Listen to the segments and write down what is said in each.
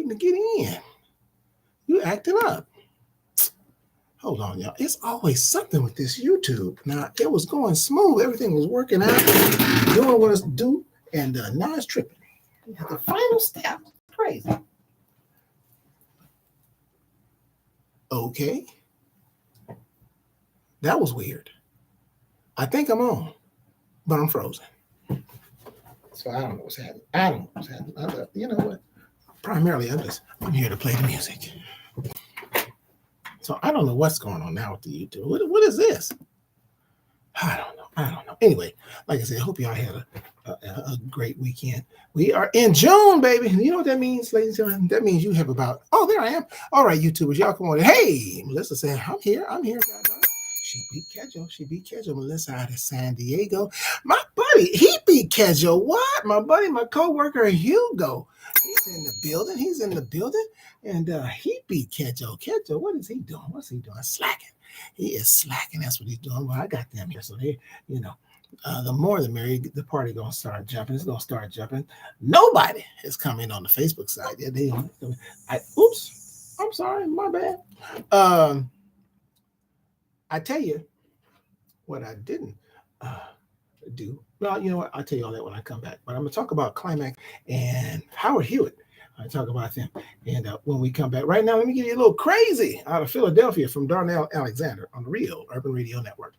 waiting to get in. You acting up. Hold on, y'all. It's always something with this YouTube. Now, it was going smooth. Everything was working out, doing what it's due, and now it's tripping. The final step. Crazy. Okay. That was weird. I think I'm on, but I'm frozen. So I don't know what's happening. You know what? Primarily, I'm here to play the music. So I don't know what's going on now with the YouTube. What is this? I don't know. Anyway, like I said, I hope y'all had a great weekend. We are in June, baby. You know what that means, ladies and gentlemen? That means you have about, there I am. All right, YouTubers, y'all come on. Hey, Melissa saying, I'm here. She beat Kedjo. Melissa out of San Diego. My buddy, he beat Kedjo. What? My buddy, my co-worker, Hugo. He's in the building. And he beat Kedjo. Kedjo, what is he doing? What's he doing? Slacking. He is slacking. That's what he's doing. Well, I got them here. So they, the more the merrier, the party gonna start jumping. It's gonna start jumping. Nobody is coming on the Facebook side. Oops. I'm sorry. My bad. I tell you what I didn't do. Well, you know what? I'll tell you all that when I come back. But I'm going to talk about Climax and Howard Hewitt. I talk about them. And when we come back, right now, let me give you a little crazy out of Philadelphia from Darnell Alexander on the Real Urban Radio Network.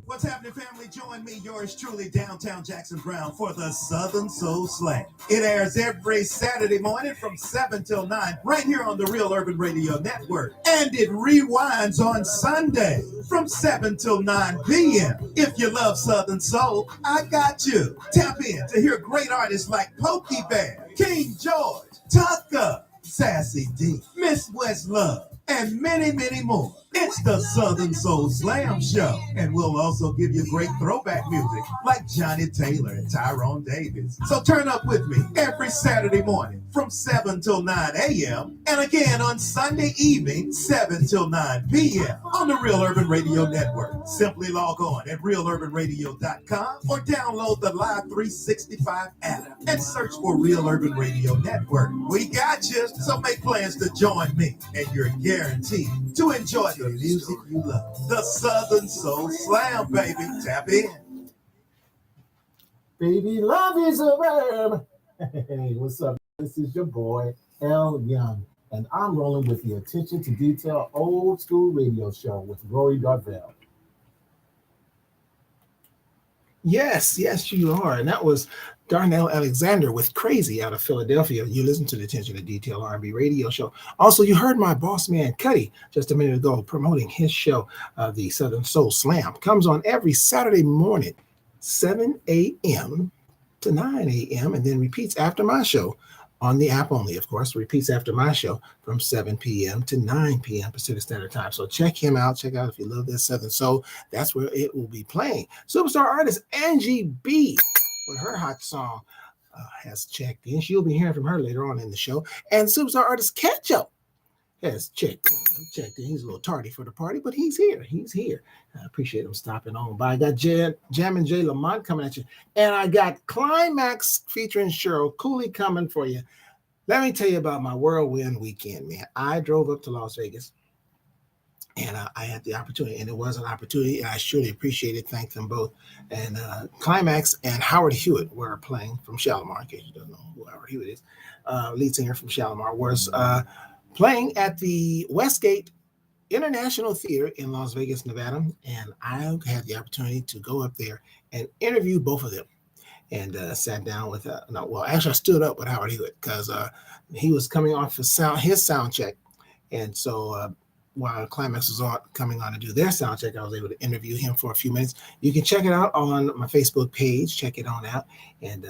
What's happening, family? Join me, yours truly, downtown Jackson Brown, for the Southern Soul Slam. It airs every Saturday morning from 7 till 9, right here on the Real Urban Radio Network. And it rewinds on Sunday from 7 till 9 p.m. If you love Southern Soul, I got you. Tap in to hear great artists like Pokey Bear, King George, Tucker, Sassy D, Miss Westlove, and many, many more. It's the Southern Soul Slam Show, and we'll also give you great throwback music like Johnny Taylor and Tyrone Davis. So turn up with me every Saturday morning from 7 till 9 a.m. and again on Sunday evening, 7 till 9 p.m. on the Real Urban Radio Network. Simply log on at realurbanradio.com or download the Live 365 app and search for Real Urban Radio Network. We got you, so make plans to join me, and you're guaranteed to enjoy the music you love. The Southern Soul Slam, baby. Tap in. Baby, love is a verb. Hey, what's up? This is your boy, L. Young, and I'm rolling with the Attention to Detail Old School Radio Show with Rory Darvell. Yes, you are. And that was Darnell Alexander with Crazy out of Philadelphia. You listen to the Attention to Detail R&B radio show. Also, you heard my boss man, Cuddy, just a minute ago promoting his show, the Southern Soul Slam. Comes on every Saturday morning, 7 a.m. to 9 a.m. and then repeats after my show on the app only, of course. Repeats after my show from 7 p.m. to 9 p.m. Pacific Standard Time. So check him out. Check out if you love that Southern Soul. That's where it will be playing. Superstar artist Angie B with her hot song has checked in. You'll be hearing from her later on in the show. And superstar artist Ketchup has checked in. He's a little tardy for the party, but he's here. I appreciate him stopping on by. I got Jammin' J. Lamont coming at you. And I got Climax featuring Cheryl Cooley coming for you. Let me tell you about my whirlwind weekend, man. I drove up to Las Vegas, and I had the opportunity, and it was an opportunity, and I surely appreciate it. Thank them both. And Climax and Howard Hewitt were playing from Shalimar, in case you don't know who Howard Hewitt is. Lead singer from Shalimar was playing at the Westgate International Theater in Las Vegas, Nevada, and I had the opportunity to go up there and interview both of them. And sat down with, I stood up with Howard Hewitt because he was coming off his sound check. And so while Climax was coming on to do their sound check, I was able to interview him for a few minutes. You can check it out on my Facebook page. Check it on out. And,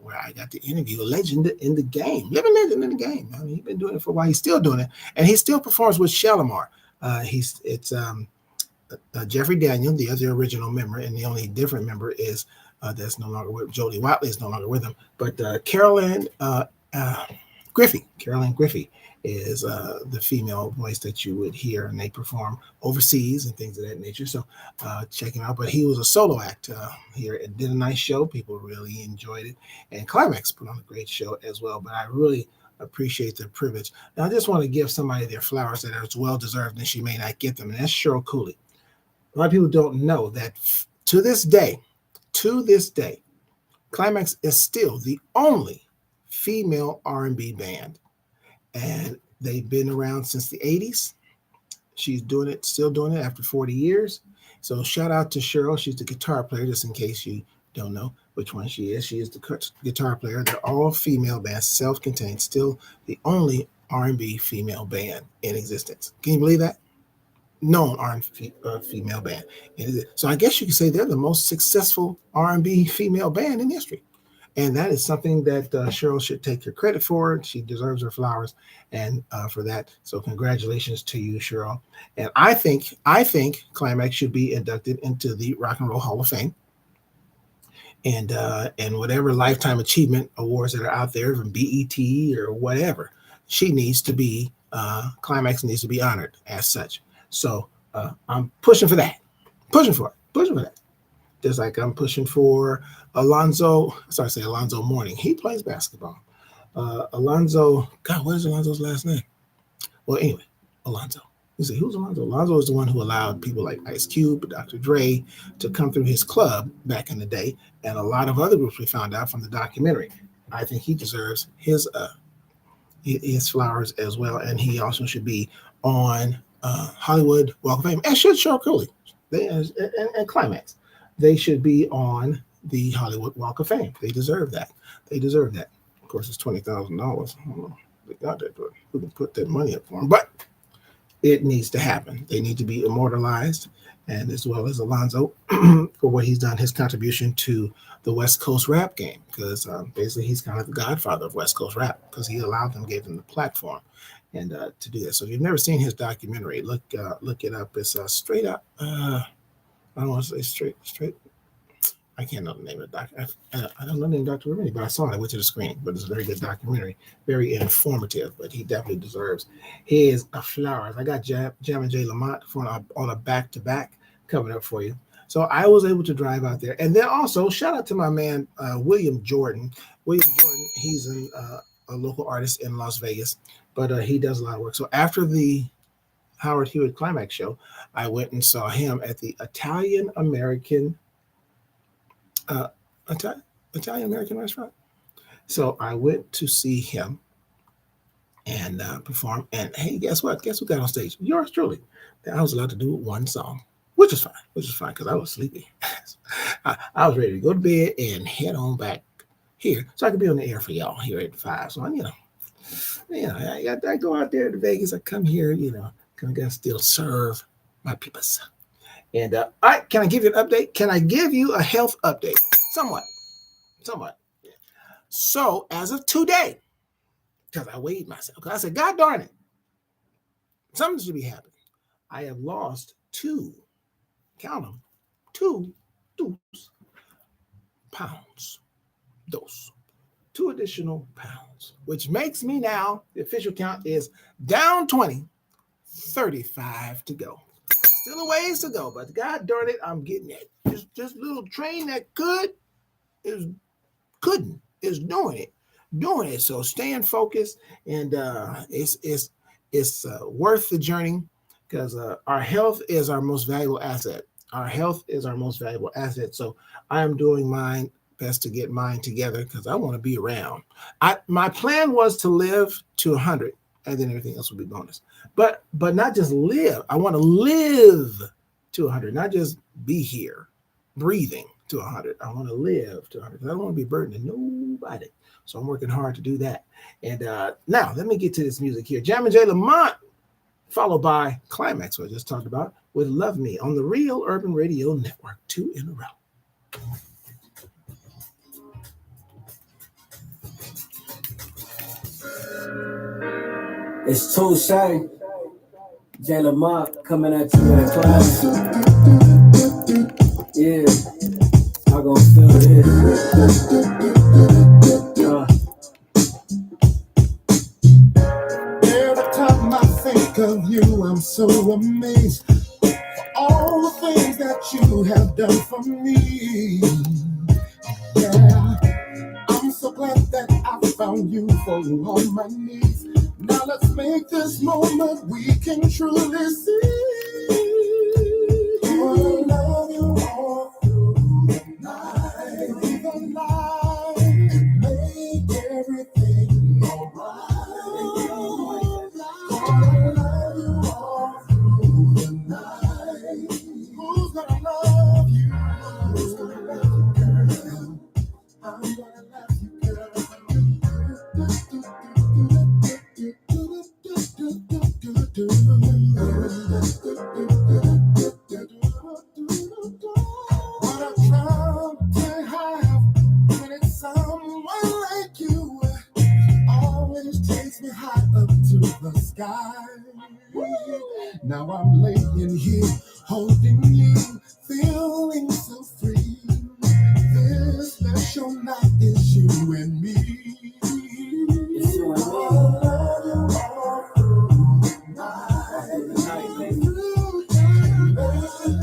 where I got to interview a legend in the game, living legend in the game. I mean, he's been doing it for a while. He's still doing it. And he still performs with Shalimar. Jeffrey Daniel, the other original member, and the only different member is that's no longer with Jody Watley is no longer with him, but Carolyn Griffey is the female voice that you would hear, and they perform overseas and things of that nature. So check him out. But he was a solo act here. It did a nice show. People really enjoyed it, and Climax put on a great show as well. But I really appreciate the privilege. Now I just want to give somebody their flowers that are well deserved, and she may not get them, and that's Cheryl Cooley. A lot of people don't know that to this day, Climax is still the only female R&B band, and they've been around since the 80s. She's still doing it after 40 years. So shout out to Cheryl. She's the guitar player, just in case you don't know which one she is. She is the guitar player. They're all female bands, self-contained, still the only R&B female band in existence. Can you believe that? Known R&B female band. So I guess you could say they're the most successful R&B female band in history. And that is something that Cheryl should take her credit for. She deserves her flowers and for that. So congratulations to you, Cheryl. And I think Climax should be inducted into the Rock and Roll Hall of Fame. And whatever lifetime achievement awards that are out there, from BET or whatever, Climax needs to be honored as such. So I'm pushing for that. Pushing for that. Just like I'm pushing for Alonzo Mourning. He plays basketball. Alonzo, God, what is Alonzo's last name? Well, anyway, Alonzo. You say, who's Alonzo? Alonzo is the one who allowed people like Ice Cube, Dr. Dre to come through his club back in the day, and a lot of other groups we found out from the documentary. I think he deserves his flowers as well, and he also should be on Hollywood Walk of Fame, as should Cheryl Cooley and Climax. They should be on the Hollywood Walk of Fame. They deserve that. Of course, it's $20,000. I don't know if they got that, but who can put that money up for them? But it needs to happen. They need to be immortalized, and as well as Alonzo for what he's done, his contribution to the West Coast rap game, because basically he's kind of the godfather of West Coast rap because he allowed them, gave them the platform, and to do that. So if you've never seen his documentary, look it up. It's straight up. I don't want to say straight. I can't know the name of the doc. I don't know the name of Dr. Remedy, but I saw it. I went to the screening. But it's a very good documentary, very informative. But he definitely deserves his flowers. I got Jammin' J. Lamont on a back-to-back coming up for you. So I was able to drive out there. And then also, shout out to my man, William Jordan. William Jordan, he's a local artist in Las Vegas, but he does a lot of work. So after the Howard Hewitt Climax show, I went and saw him at the Italian American restaurant. So I went to see him and perform. And hey, guess what? Guess who got on stage? Yours truly. I was allowed to do one song, which is fine because I was sleepy. I was ready to go to bed and head on back here so I could be on the air for y'all here at 5. So I go out there to Vegas. I come here, because I got to still serve my peoples. And all right, can I give you an update? Can I give you a health update? Somewhat. Yeah. So as of today, because I weighed myself, because I said, God darn it, something should be happening. I have lost 2 pounds. 2 additional pounds, which makes me now, the official count is down 20, 35 to go. Still a ways to go, but God darn it, I'm getting it. Just little train that couldn't is doing it. So staying focused, and it's worth the journey, because our health is our most valuable asset. So I am doing mine best to get mine together because I want to be around. My plan was to live to 100. And then everything else will be bonus. But not just live. I want to live to 100, not just be here, breathing to 100. I want to live to 100 because I don't want to be burdening nobody. So I'm working hard to do that. And now let me get to this music here. Jammin' J. Lamont, followed by Climax, what I just talked about, with Love Me on the Real Urban Radio Network, 2 in a row. It's Touche, J. Lamont coming at you in class. Yeah, I gon' feel this. Every time I think of you, I'm so amazed for all the things that you have done for me. Yeah, I'm so glad that I found you for all my needs. Now let's make this moment we can truly see. I love you all through the night, and make everything alright. I love you all through the night. Who's gonna love you? Who's gonna love you, girl? I'm gonna love you, girl. What a trouble to have when it's someone like you. Always takes me high up to the sky. Now I'm laying here holding you, feeling so free. This special night is you and me. It's you and me. All through the night, baby.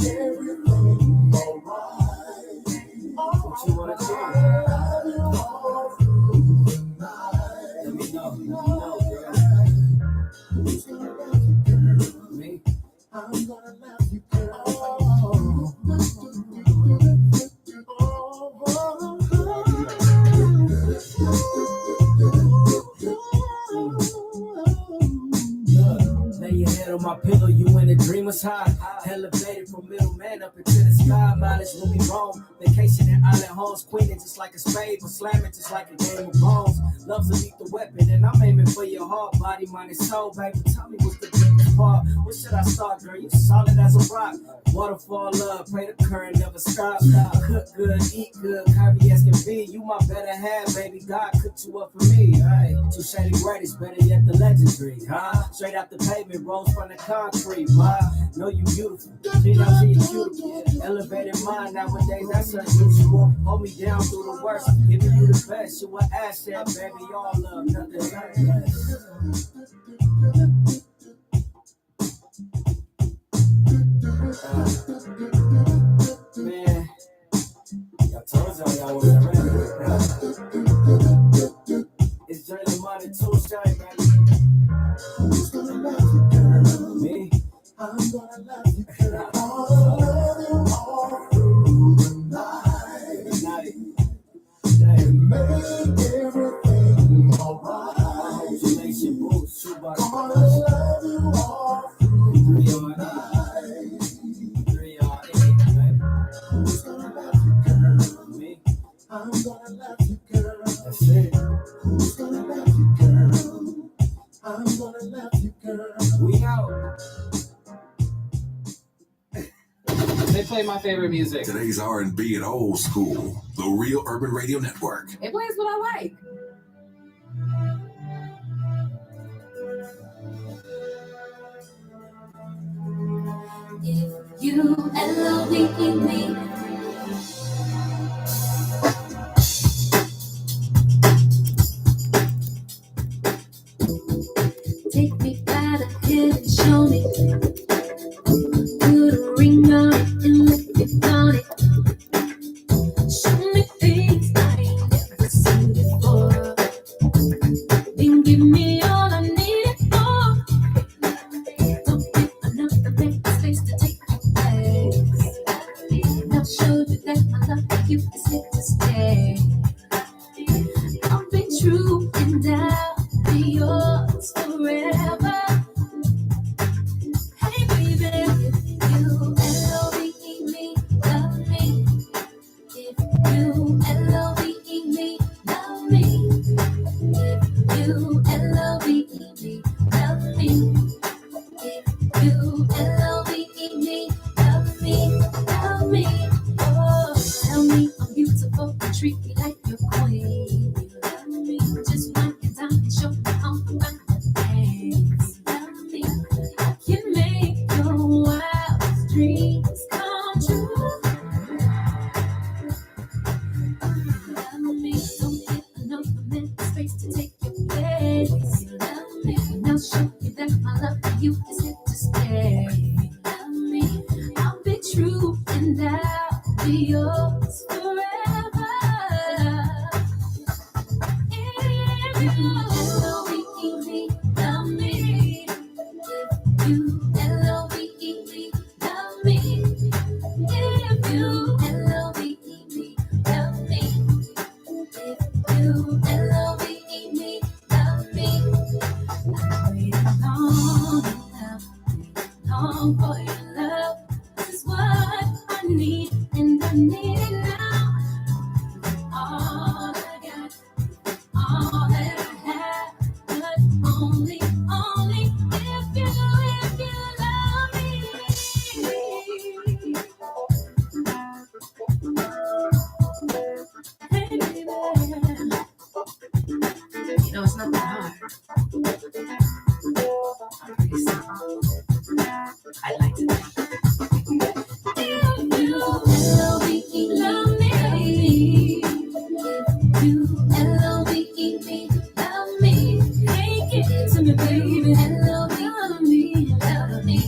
Everything alright. What you wanna do? All through the night. Let me know, girl. Who's gonna love you, girl? Me? I'm gonna love you, girl. Lay your head on my pillow, you in a dreamer's high. Elevated from middleman up into the sky. Mileage when we roam. Vacation in island homes. Queening just like a spade, but slamming just like a game of bones. Love's a lethal weapon, and I'm aiming for your heart, body, mind, and soul, baby. Tell me what's the deepest part. Where should I start, girl? You solid as a rock. Waterfall love, pray the current never stop. Cook good, eat good, curvy as can be. You my better half, baby. God cooked you up for me. Hey, too shady greatest, better yet the legendary, huh? Straight out the pavement, rose from the concrete, ma. Know you beautiful, you know you beautiful. Elevated mind nowadays, that's unusual. Hold me down through the worst, giving you the best. You an asset, baby. All love, nothing less. Man, I told y'all wasn't ready. It's Jalen Money, too shy, baby. Who's gonna love you, girl? Me? I'm gonna love you, girl. I'll love you all through the night. And make everything alright. I'm gonna love you all through the night. 3 or 8, baby. Who's gonna love you, girl? Me? I'm gonna love you, girl. That's it. Who's gonna love you, girl? I'm gonna love you, girl. We out. They play my favorite music. Today's R&B and old school. The Real Urban Radio Network. It plays what I like. If you elevate me, take me by the head and show me. Put a ring on it and let me on it. Show me things I ain't never seen before. Then give me all I need it for. Don't be enough to make space to take your place. And I'll show you that my love for you is here to stay. I'll be true and I'll be yours forever. Hey baby, if you L-O-V-E me, love me. If you L-O-V-E me, love me. If you L-O-V-E me, love me. If you L-O-V-E me, love me, love me. Oh, tell me I'm beautiful and treat me like your queen. Love me, just one your time and show me all about the things. Love me, I can make your wildest dreams come true. Love me, don't get enough of mental space to take your place. Love me, and I'll show you that my love for you is here to stay. Love me, I'll be true and I'll be yours forever. If you L-O-V-E me, love me. If you L-O-V-E me, love me. If you L-O-V-E me, love me. If you L-O-V-E me, love me. I've waited long enough, long for your love. This is what I need, and I need it now. All I got, all that I have, but only if you love me. Hey baby, you know it's not that hard. I'm pretty simple. I like to think. If you L-O-V-E love me, if you L-O-V-E me, love me, hey, give it to me, baby. L-O-V-E me, love me.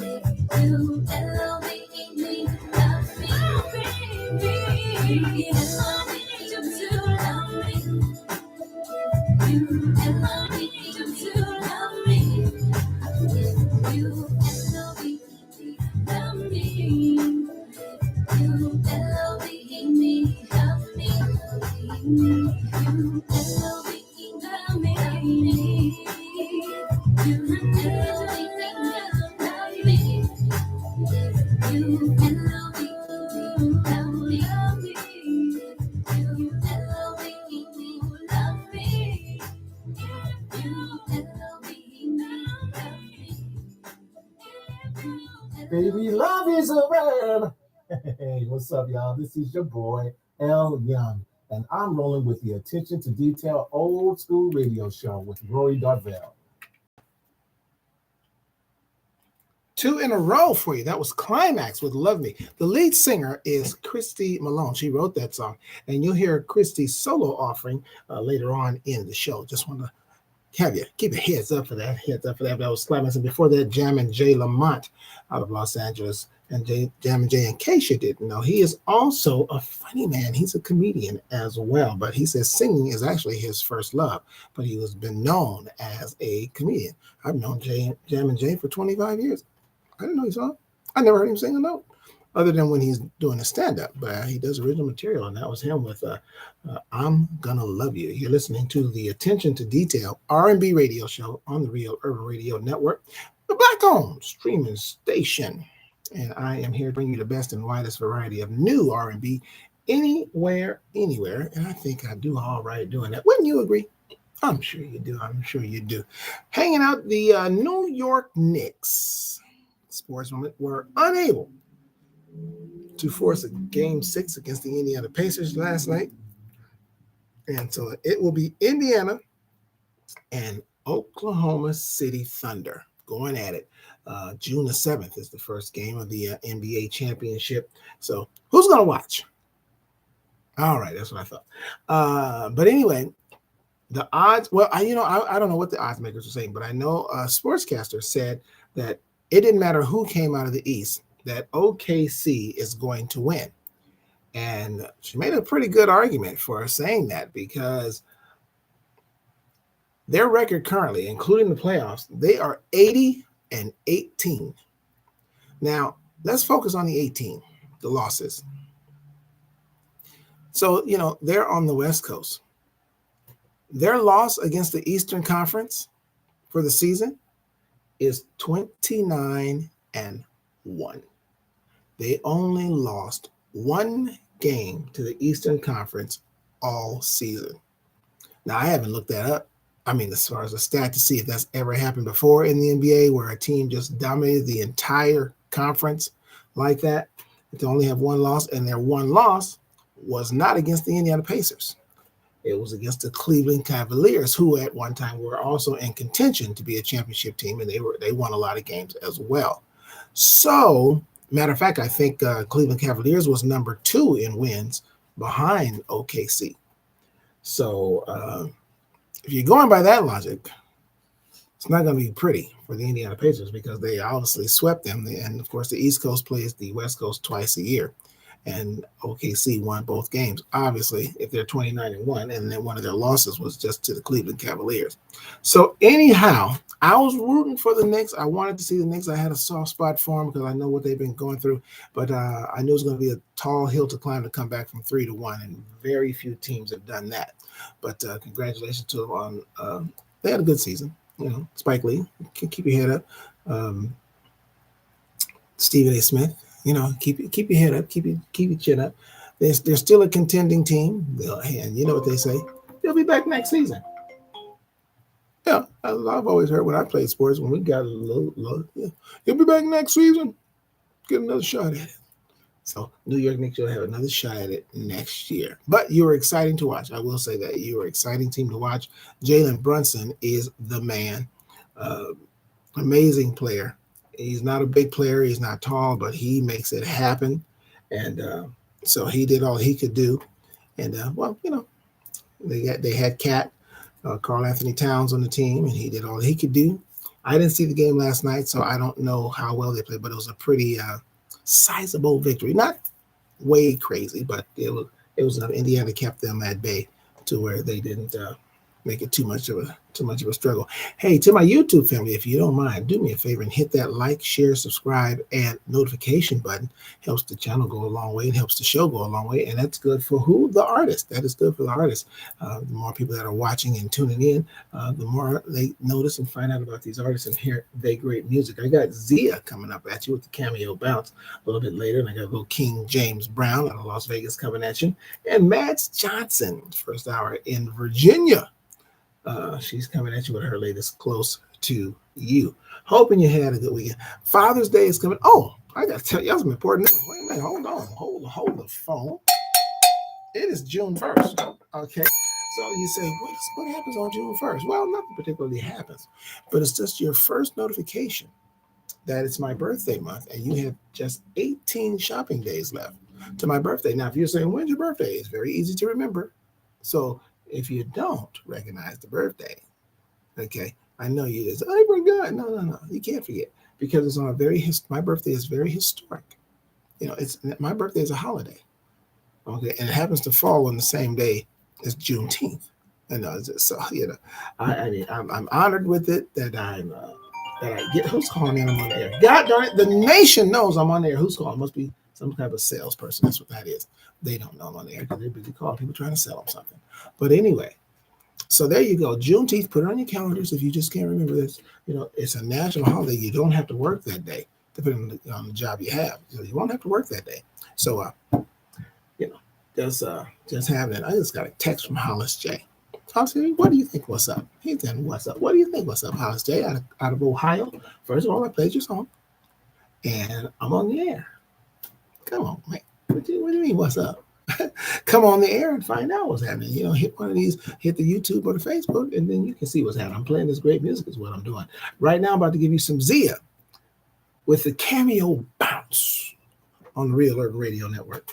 If you L-O-V-E me, love me, baby. I need you to love me. You L-O-V-E to love me. You L-O-V-E love me. You L-O-V-E me, love me. You L-O-V-E love me. Baby, love is a verb. Hey, what's up, y'all? This is your boy, L Young, and I'm rolling with the Attention to Detail old school radio show with Rory Darvell. 2 in a row for you. That was Climax with Love Me. The lead singer is Christy Malone. She wrote that song, and you'll hear Christy's solo offering later on in the show. Just want to have you keep a heads up for that. That was Climax. And before that, Jammin' Jay Lamont out of Los Angeles. And Jammin' Jay, in case you didn't know, he is also a funny man. He's a comedian as well. But he says singing is actually his first love. But he has been known as a comedian. I've known Jammin' Jay for 25 years. I didn't know he sang. I never heard him sing a note other than when he's doing a stand-up. But he does original material, and that was him with I'm Gonna Love You. You're listening to the Attention to Detail R&B radio show on the Real Urban Radio Network, the Black-owned streaming station. And I am here to bring you the best and widest variety of new R&B anywhere. And I think I do all right doing that. Wouldn't you agree? I'm sure you do. Hanging out, the New York Knicks sportsmen were unable to force a game 6 against the Indiana Pacers last night. And so it will be Indiana and Oklahoma City Thunder going at it. June the 7th is the first game of the NBA championship. So who's going to watch? All right, that's what I thought. But anyway, the odds, well, I don't know what the odds makers are saying, but I know a sportscaster said that it didn't matter who came out of the East, that OKC is going to win. And she made a pretty good argument for saying that because their record currently, including the playoffs, they are 80-18. Now, let's focus on the 18, the losses. So, they're on the West Coast. Their loss against the Eastern Conference for the season is 29-1. They only lost 1 game to the Eastern Conference all season. Now, I haven't looked that up. I mean, as far as a stat to see if that's ever happened before in the NBA where a team just dominated the entire conference like that, to only have 1 loss, and their 1 loss was not against the Indiana Pacers. It was against the Cleveland Cavaliers, who at one time were also in contention to be a championship team, and they won a lot of games as well. So, matter of fact, I think Cleveland Cavaliers was number 2 in wins behind OKC. So, if you're going by that logic, it's not going to be pretty for the Indiana Pacers because they obviously swept them. And, of course, the East Coast plays the West Coast twice a year. And OKC won both games, obviously, if they're 29-1, and then one of their losses was just to the Cleveland Cavaliers. So anyhow, I was rooting for the Knicks. I wanted to see the Knicks. I had a soft spot for them because I know what they've been going through, but I knew it was going to be a tall hill to climb to come back from 3-1, and very few teams have done that. But congratulations to them on they had a good season. Spike Lee, keep your head up. Stephen A. Smith. Keep your head up, keep your chin up. They're still a contending team, and you know what they say, they'll be back next season. Yeah, I've always heard when I played sports, when we got a little low, he'll be back next season. Get another shot at it. So New York Knicks will have another shot at it next year. But you were exciting to watch. I will say that you were an exciting team to watch. Jalen Brunson is the man. Amazing player. He's not a big player. He's not tall, but he makes it happen. And so he did all he could do. And, they had Cat, Karl Anthony Towns on the team, and he did all he could do. I didn't see the game last night, so I don't know how well they played, but it was a pretty sizable victory. Not way crazy, but it was enough. Indiana kept them at bay to where they didn't make it too much of a struggle. Hey, to my YouTube family, if you don't mind, do me a favor and hit that like, share, subscribe, and notification button. Helps the channel go a long way and helps the show go a long way. And that's good for who? The artist. That is good for the artist. The more people that are watching and tuning in, the more they notice and find out about these artists and hear their great music. I got Zia coming up at you with the cameo bounce a little bit later. And I got a little King James Brown out of Las Vegas coming at you. And Mads Johnson, first hour in Virginia. She's coming at you with her latest Close to You. Hoping you had a good weekend. Father's Day is coming. Oh, I got to tell you some important news. Wait a minute. Hold on. Hold the phone. It is June 1st. Okay. So you say, what happens on June 1st? Well, nothing particularly happens, but it's just your first notification that it's my birthday month and you have just 18 shopping days left to my birthday. Now, if you're saying, when's your birthday? It's very easy to remember. So if you don't recognize the birthday, okay, I know you just, I forgot. No. You can't forget because it's on a my birthday is very historic. You know, my birthday is a holiday. Okay, and it happens to fall on the same day as Juneteenth. And so I'm honored with it that I get who's calling in. I'm on the air. God darn it, the nation knows I'm on the air. Who's calling? Must be some kind of a salesperson. That's what that is. They don't know I'm on the air because they're busy calling people trying to sell them something. But anyway, so there you go. Juneteenth, put it on your calendars if you just can't remember this. You know, it's a national holiday. You don't have to work that day, depending on the job you have. You won't have to work that day. So, just having it. I just got a text from Hollis J. So I said, what do you think? What's up? He said, what's up? What do you think? What's up, Hollis J? Out of Ohio. First of all, I played your song, and I'm on the air. Come on, man. What do you mean? What's up? Come on the air and find out what's happening. You know, hit one of these, hit the YouTube or the Facebook, and then you can see what's happening. I'm playing this great music is what I'm doing. Right now, I'm about to give you some Zia with the Cameo Bounce on the Real Urban Radio Network.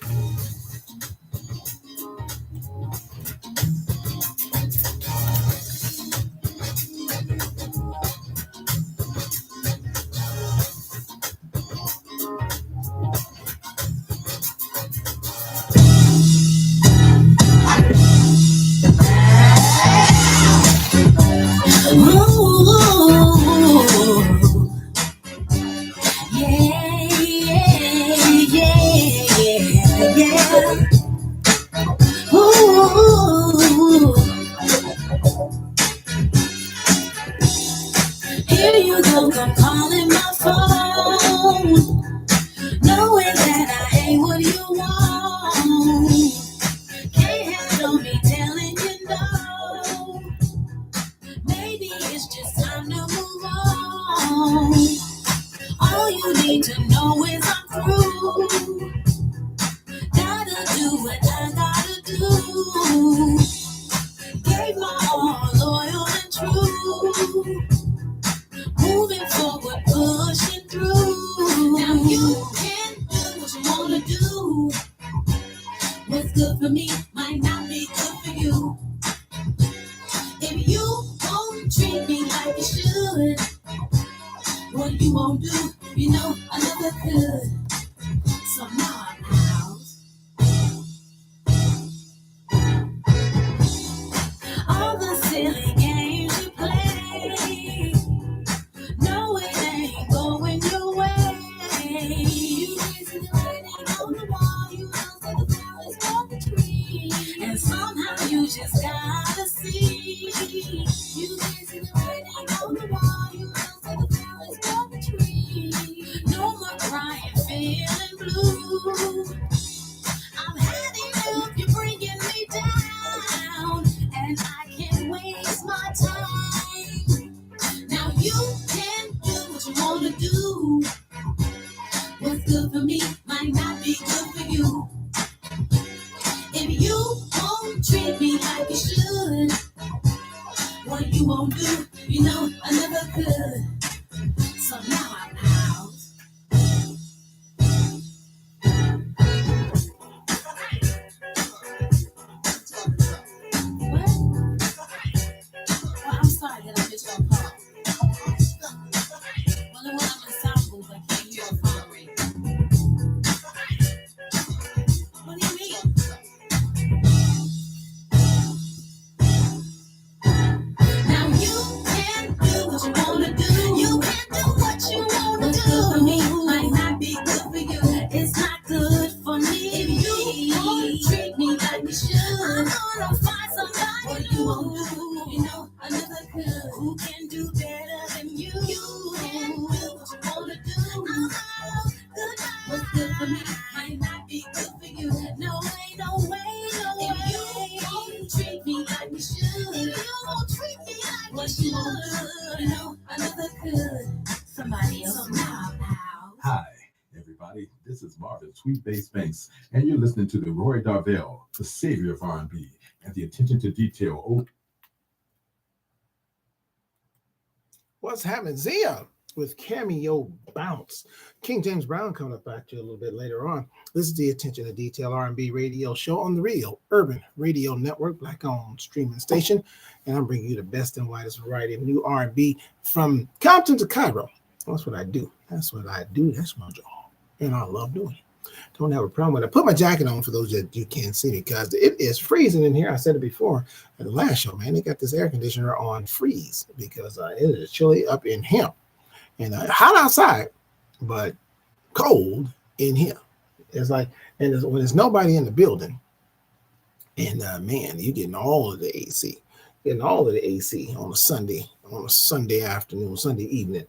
Here you go, come calling my phone, knowing that I ain't what you want. Can't handle me telling you no. Maybe it's just time to move on. All you need to know is I'm through. Gotta do what I gotta do. Gave my all, loyal and true. Moving forward, pushing through. Now you can do what you wanna do. What's good for me might not be good for you. If you won't treat me like you should, what you won't do, you know I never could. So now I'm out. All the silly games you play, no, it ain't going your way. You see the writing on the wall, you know that the flowers on the tree, and somehow you just gotta see. You see the writing on the wall, you know that the flowers on the tree. No more crying, feeling blue. I'm having you, you're bringing me down, and I can't waste my time. Now you can do what you wanna do. What's good for me might not be good for you. If you won't treat me like you should, what you won't do, you know I never could. So now I'm out. What? Well, I'm sorry that I missed your call. Well, when I'm in sound booth, I can't hear a phone ring. What do you mean? Now you can do what you wanna do. You can do what you wanna do. What's good for me might not be good for you. It's not good for me. If you won't treat me like you should, I'm gonna find somebody what you won't do. You know I never could. Who can do better than you? You can do what you wanna do. Oh, good. What's good for me might not be good for you. No way, no way, no way. If you won't treat me like you should, if you won't treat me like what you should, you know I never could. Somebody else now. Hi, everybody. Sweet Bass Banks, and you're listening to the Roy Darvell, the savior of R&B, and the attention to detail. What's happening? Zia with Cameo Bounce. King James Brown coming up back to you a little bit later on. This is the Attention to Detail R&B radio show on the Real Urban Radio Network, black-owned streaming station. And I'm bringing you the best and widest variety of new R&B from Compton to Cairo. That's what I do. That's what I do. That's my job. And I love doing it. Don't have a problem with it. I put my jacket on for those that you can't see me because it is freezing in here. I said it before at the last show, man. They got this air conditioner on freeze because it is chilly up in here. And hot outside, but cold in here. It's like, and when there's nobody in the building, and man, you're getting all of the AC, on a Sunday afternoon, Sunday evening.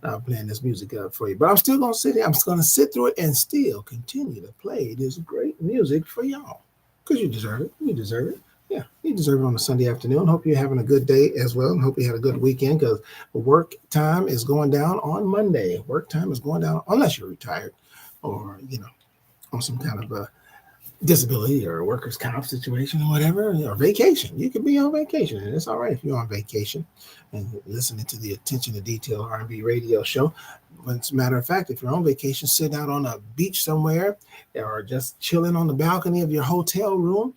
I'm playing this music up for you, but I'm still gonna sit here. I'm just gonna sit through it and still continue to play this great music for y'all because you deserve it. You deserve it. Yeah, you deserve it on a Sunday afternoon. Hope you're having a good day as well. And hope you had a good weekend because work time is going down on Monday. Work time is going down unless you're retired or, on some kind of a disability or a workers' comp situation or whatever, or vacation. You could be on vacation, and it's all right if you're on vacation and listening to the Attention to Detail R&B radio show. But as a matter of fact, if you're on vacation, sitting out on a beach somewhere or just chilling on the balcony of your hotel room,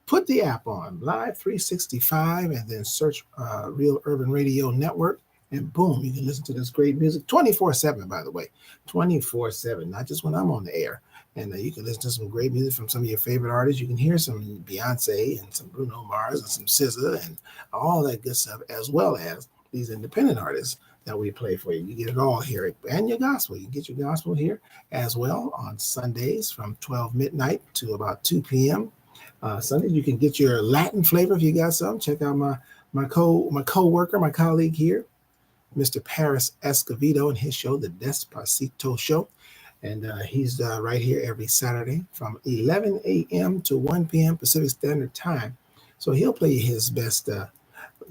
put the app on, Live 365, and then search Real Urban Radio Network, and boom, you can listen to this great music 24/7, by the way, 24/7, not just when I'm on the air. And you can listen to some great music from some of your favorite artists. You can hear some Beyonce and some Bruno Mars and some SZA and all that good stuff, as well as these independent artists that we play for you. You get it all here. And your gospel. You get your gospel here as well on Sundays from 12 midnight to about 2 p.m. Sunday, you can get your Latin flavor if you got some. Check out my co-worker, my colleague here, Mr. Paris Escovedo, and his show, The Despacito Show. And he's right here every Saturday from 11 a.m. to 1 p.m. Pacific Standard Time. So he'll play you his best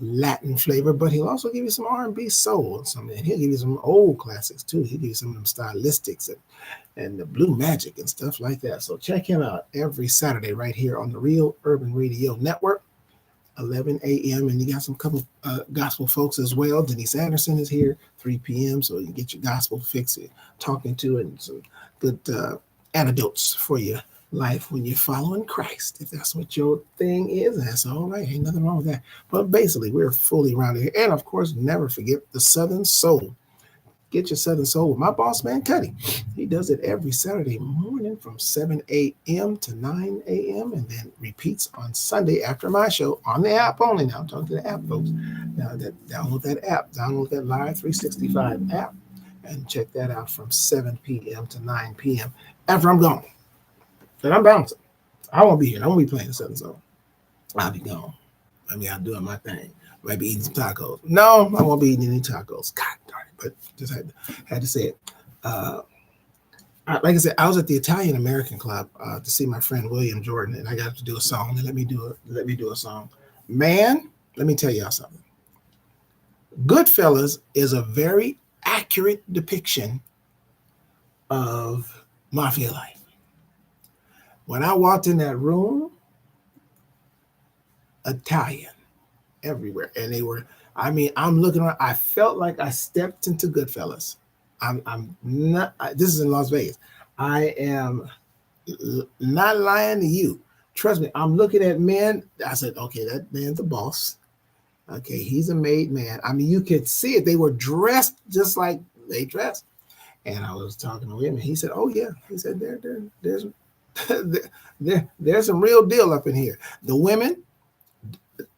Latin flavor, but he'll also give you some R&B soul, and he'll give you some old classics too. He'll give you some of them stylistics and the blue magic and stuff like that. So check him out every Saturday right here on the Real Urban Radio Network, 11 a.m. And you got some couple gospel folks as well. Denise Anderson is here 3 p.m. So you can get your gospel fix, talking to, and some good antidotes for your life when you're following Christ. If that's what your thing is, that's all right. Ain't nothing wrong with that. But basically, we're fully rounded here. And of course, never forget the Southern Soul. Get your Southern Soul with my boss man, Cuddy. He does it every Saturday morning from 7 a.m. to 9 a.m. and then repeats on Sunday after my show on the app only. Now, I'm talking to the app folks. Now, download that app. Download that Live 365 app and check that out from 7 p.m. to 9 p.m. after I'm gone. But I'm bouncing. I won't be here. I won't be playing the Southern Soul. I'll be gone. I'll doing my thing. Might be eating some tacos. No, I won't be eating any tacos. God darn it. But just had to say it. Like I said, I was at the Italian American Club to see my friend William Jordan, and I got to do a song. They let me do a song. Man, let me tell y'all something. Goodfellas is a very accurate depiction of mafia life. When I walked in that room, Italian everywhere, and they were. I'm looking around. I felt like I stepped into Goodfellas. I'm not. This is in Las Vegas. I am not lying to you. Trust me. I'm looking at men. I said, okay, that man's the boss. Okay, he's a made man. You could see it. They were dressed just like they dressed. And I was talking to him, and he said, "Oh yeah." He said, "There's some real deal up in here. The women."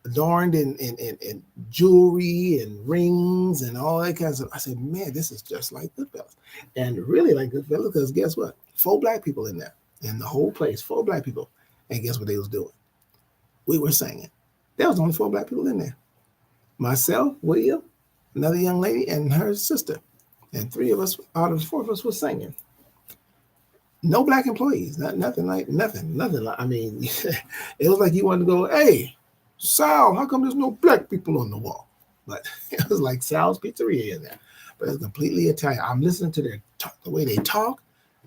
Adorned in jewelry and rings and all that kind of stuff. I said, man, this is just like Goodfellas. And really like Goodfellas, because guess what? 4 black people in there. In the whole place, 4 black people. And guess what they was doing? We were singing. There was only 4 black people in there. Myself, William, another young lady, and her sister. And 3 of us out of the 4 of us were singing. No black employees. Nothing like. It was like you wanted to go, hey, Sal, how come there's no black people on the wall? But it was like Sal's Pizzeria in there. But it's completely Italian. I'm listening to the way they talk.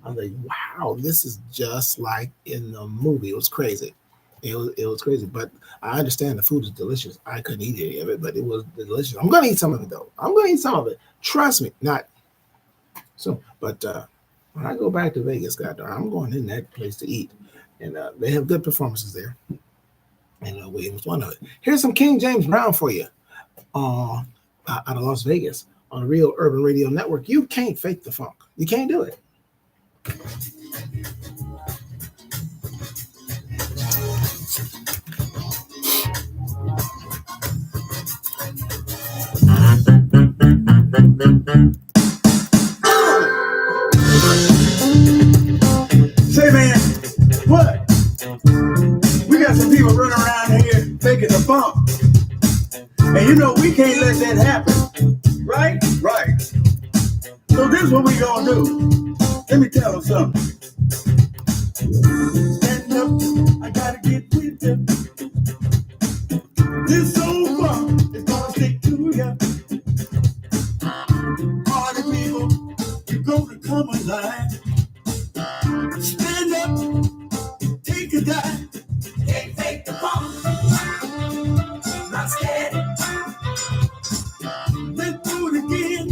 I'm like, wow, this is just like in the movie. It was crazy. It was crazy, but I understand the food is delicious. I couldn't eat any of it, but it was delicious. I'm gonna eat some of it though. I'm gonna eat some of it. Trust me. Not so, but when I go back to Vegas, goddamn, I'm going in that place to eat, and they have good performances there. And William was one of it. Here's some King James Brown for you, out of Las Vegas on the Real Urban Radio Network. You can't fake the funk. You can't do it. Say, man, what? We got some people running around here faking the funk. And you know we can't let that happen. Right? Right. So this is what we gonna do. Let me tell them something. Stand up, I gotta get with you. This old funk is gonna stick to ya. Party people, you're gonna come alive. Stand up, take a dive. Can't fake the funk. Not scared. Let's do it again.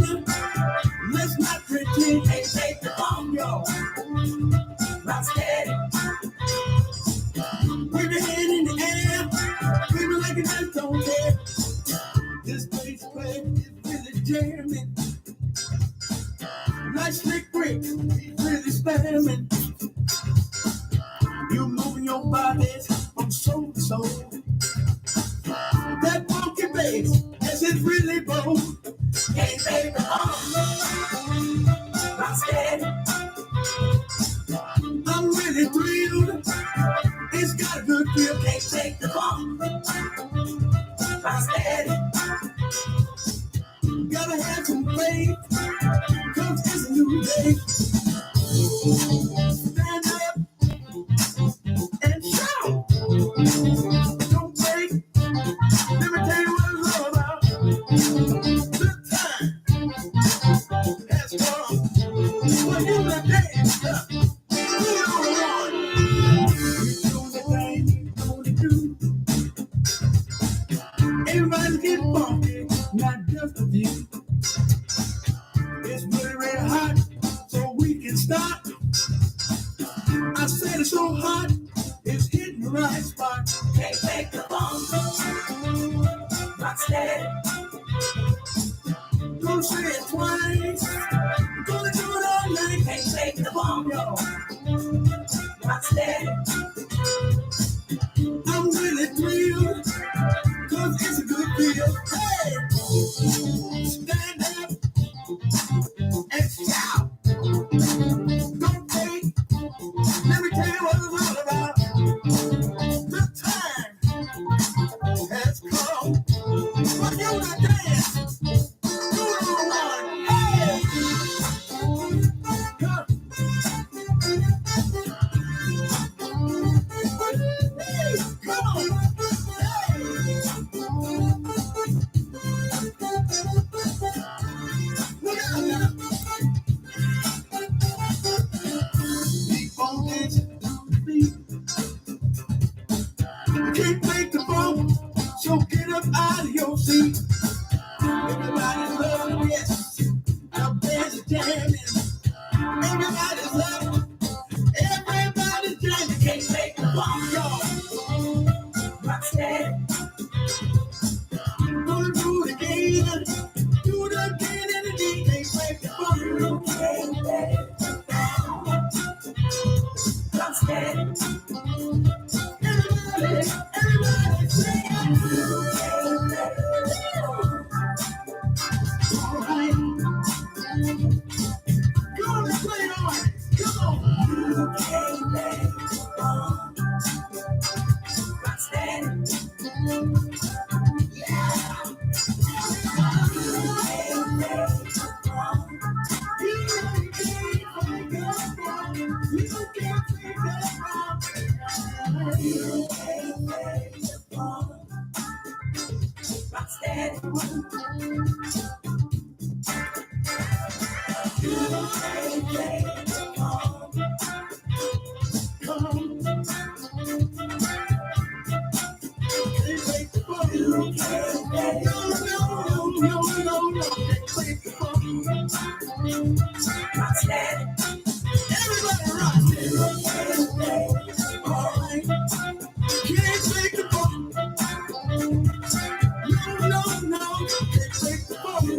Let's not pretend. Can't fake the funk, yo. Not scared. Wave your hand in the air. Wave it like you just don't care. This bass player is really jamming. Like slick Rick, he's really spamming. You moving your bodies from soul to soul. That funky bass, yes, it's really bold. Can't fake the funk. Not scared. I'm really thrilled. It's got a good feel. Can't fake the funk. Not scared. Gotta have some faith, 'cause it's a new day. Stand up and shout. Don't break. Let me tell you what it's all about. The time has come for you to dance. Move on. You do the thing you want to do. Everybody's getting funky, not just a few. It's really, really hot, so we can start. I said it's so hot, it's hitting the right spot. Can't fake the funk. Not scared. Don't say it twice. Gonna do it all night. Can't fake the funk, yo. Not scared. I'm really thrilled, 'cause it's a good feel. Hey! Stand up and shout. Don't wait. Let me tell you what it's all about. The time has come for you to dance. Do it on one. Hey! Come. Hey, come on. Look out now. Keep on dancing to the beat. You can't make the funk, so get up out of your seat. Everybody's loving, yes. Our bands are jamming. Everybody's loving. Everybody's jamming. Can't make the funk, y'all. Not scared. Gonna do it again. Do it again and again. Can't make the funk. Not scared. Everybody say all right. Gonna play it on. Come on. Not scared. Everybody rock it. All right. Can't take the funk. No, can't take the funk.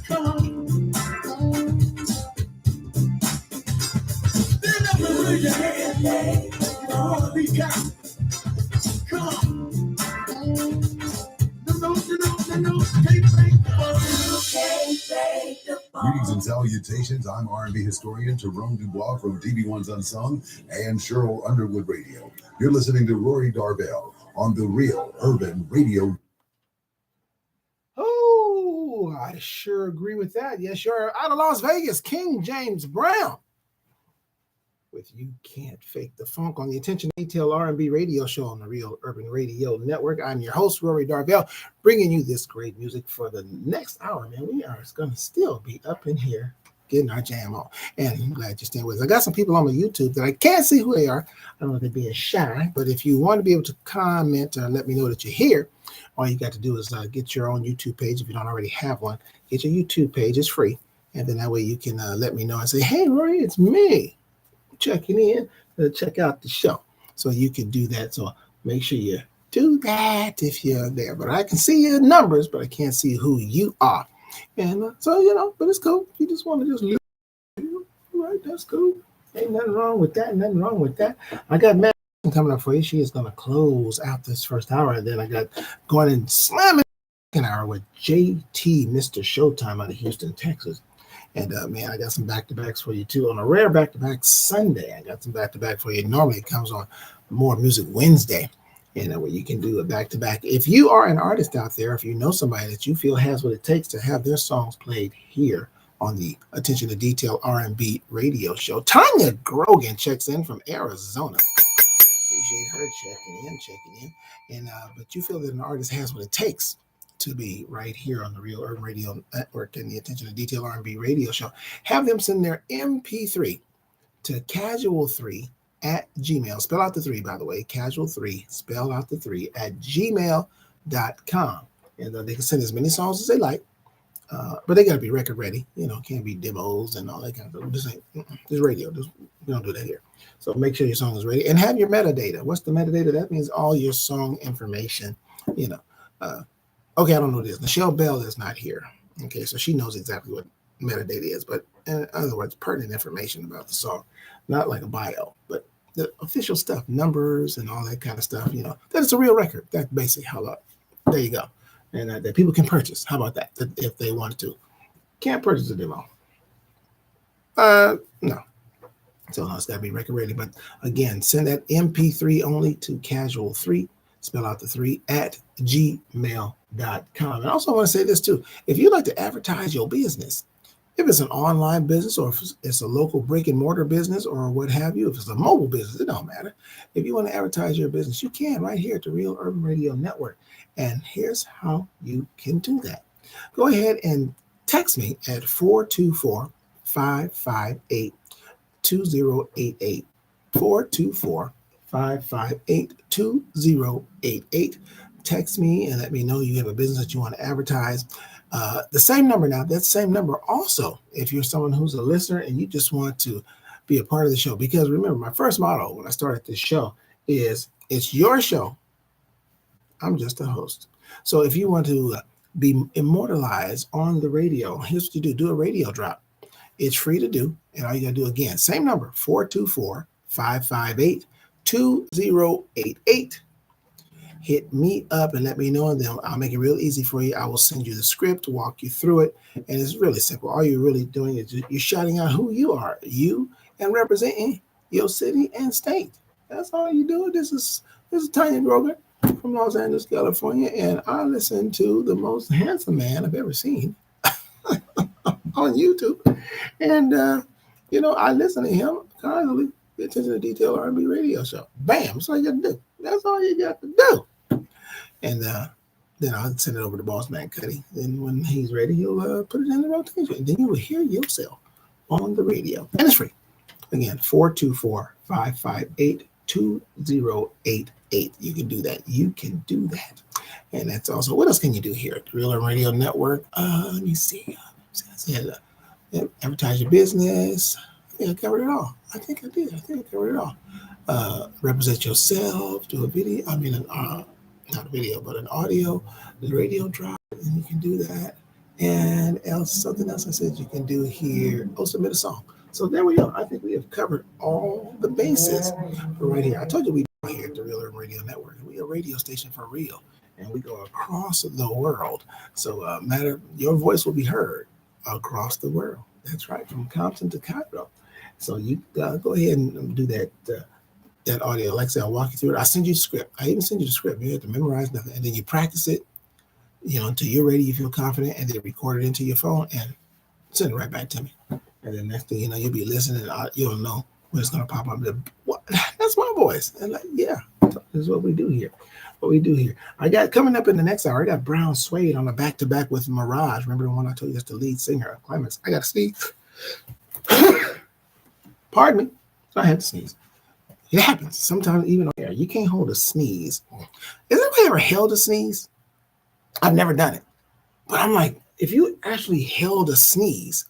Come on. Stand up and raise your hand. You wanna be got. Come on. No, can't take the funk. Greetings and salutations. I'm R&B historian Tyrone Dubois from DB1's Unsung and Cheryl Underwood Radio. You're listening to Rory Darvell on the Real Urban Radio. Oh, I sure agree with that. Yes, you're out of Las Vegas, King James Brown. With You Can't Fake the Funk on the Attention to Detail R&B radio show on the Real Urban Radio Network. I'm your host, Rory Darvell, bringing you this great music for the next hour, man. We are going to still be up in here getting our jam on. And I'm glad you're staying with us. I got some people on my YouTube that I can't see who they are. I don't know if they're being shy, but if you want to be able to comment or let me know that you're here, all you got to do is get your own YouTube page. If you don't already have one, get your YouTube page. It's free. And then that way you can let me know and say, hey, Rory, it's me checking in to check out the show. So you can do that. So make sure you do that if you're there. But I can see your numbers, but I can't see who you are. And so, but it's cool. You just want to just leave. Right, that's cool. Ain't nothing wrong with that. Nothing wrong with that. I got Matt coming up for you. She is going to close out this first hour. And then I got going and slamming an hour with JT, Mr. Showtime out of Houston, Texas. And man, I got some back-to-backs for you too. On a rare back-to-back Sunday, I got some back-to-back for you. Normally it comes on More Music Wednesday, where you can do a back-to-back. If you are an artist out there, if you know somebody that you feel has what it takes to have their songs played here on the Attention to Detail R&B radio show, Tanya Grogan checks in from Arizona. Appreciate her checking in. And but you feel that an artist has what it takes to be right here on the Real Urban Radio Network and the Attention to Detail R&B radio show, have them send their MP3 to casual3 at Gmail. Spell out the 3, by the way, casual3, spell out the 3 at gmail.com. And they can send as many songs as they like, but they got to be record ready. Can't be demos and all that kind of stuff. This ain't radio. We don't do that here. So make sure your song is ready and have your metadata. What's the metadata? That means all your song information, okay, I don't know what it is. Michelle Bell is not here. Okay, so she knows exactly what metadata is, but in other words, pertinent information about the song, not like a bio, but the official stuff, numbers and all that kind of stuff, that it's a real record. That's basically how, there you go. And that people can purchase. How about that? If they wanted to. Can't purchase a demo. No. So no, it's got to be record ready. But again, send that MP3 only to casual3, spell out the 3 at gmail.com. And I also want to say this too. If you'd like to advertise your business, if it's an online business or if it's a local brick and mortar business or what have you, if it's a mobile business, it don't matter. If you want to advertise your business, you can right here at the Real Urban Radio Network. And here's how you can do that. Go ahead and text me at 424-558-2088. 424-558-2088. Text me and let me know you have a business that you want to advertise. The same number now, that same number also, if you're someone who's a listener and you just want to be a part of the show. Because remember, my first motto when I started this show is, it's your show. I'm just a host. So if you want to be immortalized on the radio, here's what you do. Do a radio drop. It's free to do. And all you got to do, again, same number, 424-558-2088. Hit me up and let me know, and then I'll make it real easy for you. I will send you the script, walk you through it, and it's really simple. All you're really doing is you're shouting out who you are, you, and representing your city and state. That's all you do. This is Tanya Grogan from Los Angeles, California, and I listen to the most handsome man I've ever seen on YouTube, and I listen to him constantly. The Attention to Detail R&B radio show. Bam! That's all you got to do. That's all you got to do. And then I'll send it over to Boss Man Cuddy. And when he's ready, he'll put it in the rotation. And then you will hear yourself on the radio. And it's free. Again, 424-558-2088. You can do that. You can do that. And that's also, what else can you do here at the Real Urban Radio Network? Let me see. I said, advertise your business. I think I covered it all. I think I did. I think I covered it all. Represent yourself, do a video. I mean, not a video, but an audio, the radio drop, and you can do that. And something else I said you can do here. Oh, submit a song. So there we go. I think we have covered all the bases for right here. I told you we are here at the Real Urban Radio Network. We are a radio station for real, and we go across the world. So your voice will be heard across the world. That's right, from Compton to Cairo. So you go ahead and do that audio. Like I said, I'll walk you through it. I'll send you the script. I even send you the script. You have to memorize nothing, and then you practice it. Until you're ready, you feel confident, and then record it into your phone and send it right back to me. And then next thing you know, you'll be listening. You'll know when it's going to pop up. What? That's my voice. And like, yeah, this is what we do here. I got coming up in the next hour. I got Brown Suede on a back-to-back with Mirage. Remember the one I told you that's the lead singer of Climax? I got to sneeze. Pardon me. I had to sneeze. It happens sometimes, even on air. You can't hold a sneeze. Has anybody ever held a sneeze? I've never done it, but I'm like, if you actually held a sneeze,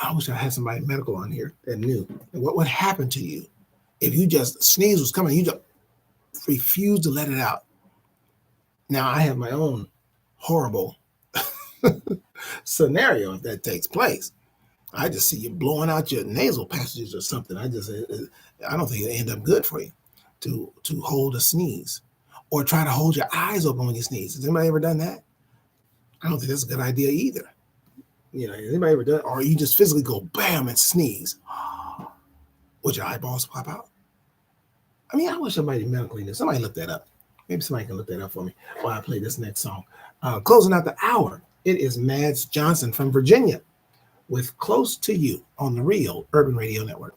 I wish I had somebody medical on here that knew. And what would happen to you if you just sneeze was coming, you just refused to let it out? Now I have my own horrible scenario if that takes place. I just see you blowing out your nasal passages or something. I don't think it'll end up good for you to hold a sneeze. Or try to hold your eyes open when you sneeze. Has anybody ever done that? I don't think that's a good idea either. Has anybody ever done it? Or you just physically go bam and sneeze. Would your eyeballs pop out? I mean, I wish somebody medically knew. Somebody look that up. Maybe somebody can look that up for me while I play this next song. Closing out the hour, it is Mads Johnson from Virginia with Close to You on the Real Urban Radio Network.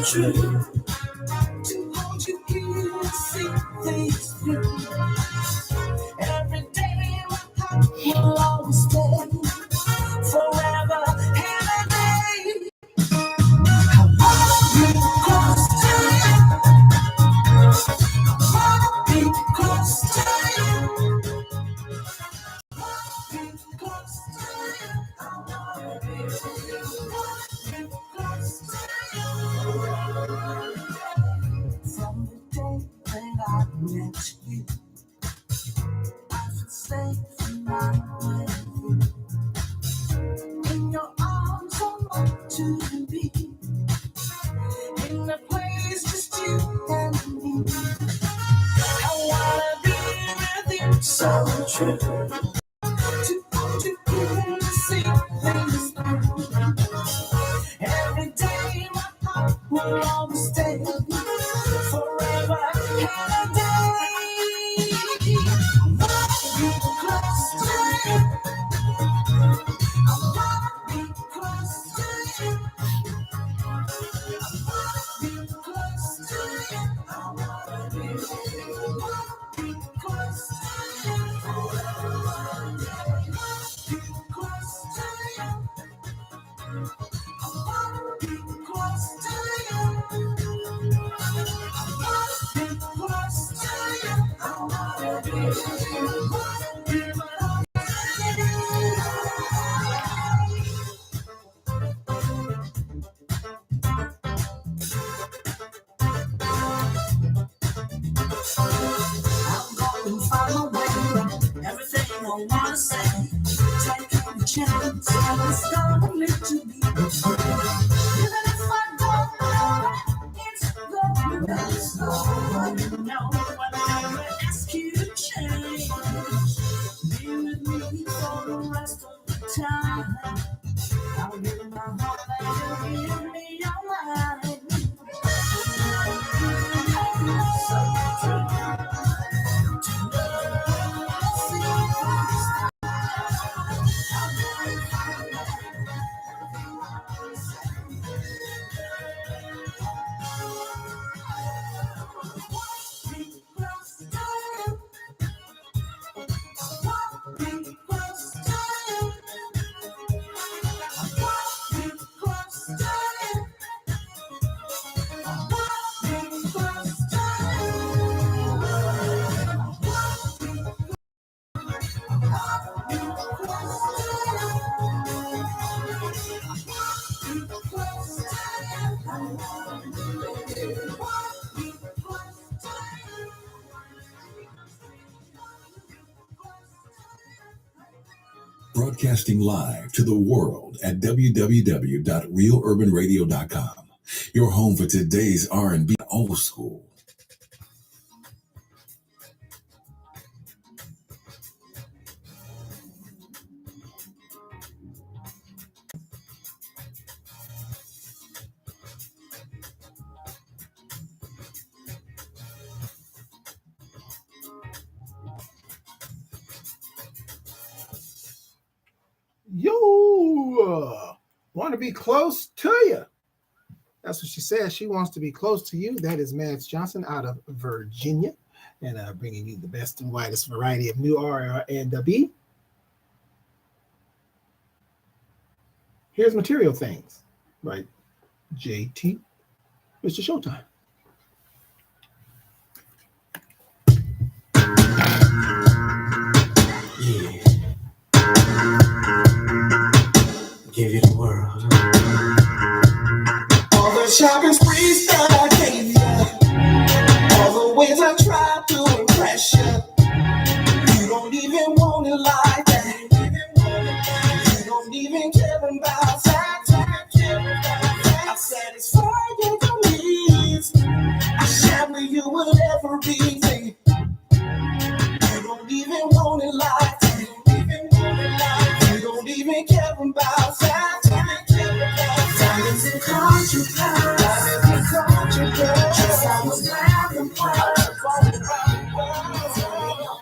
True. To hold you here and see things through. Every day my heart will always stay forever and a day. I wanna be close to you. I wanna be close to you. Be close to you. I wanna be with you. Be close to you. From the day that I met you, I feel safe and I'm with you. In your arms, I want to be. In a place just you and me. I wanna be with you, so true. To hold you here to see things through. Every day my heart will always stay forever and a day. I wanna be close to you. I wanna be close to you. I wanna be close to you. I wanna be close to you. Take a chance, it's not meant to be. Even if I don't know, it's going to be so. No, I never ask you to change. Be with me for the rest of the time. I'll give my heart and you give me your mind. Broadcasting live to the world at www.realurbanradio.com. Your home for today's R&B old school. You want to be close to you. That's what she says. She wants to be close to you. That is Mads Johnson out of Virginia, and bringing you the best and widest variety of new R&B. Here's Material Things, right? JT, Mr. Showtime. Yeah. Give you the world. All the shopping sprees that I gave you, all the ways I tried to impress you, you don't even want it like that. You don't even care about that. I satisfy your needs. I share with you whatever everything. You don't even want it like that. You don't even care about that. Diamonds and concubines. Just I was glad and proud.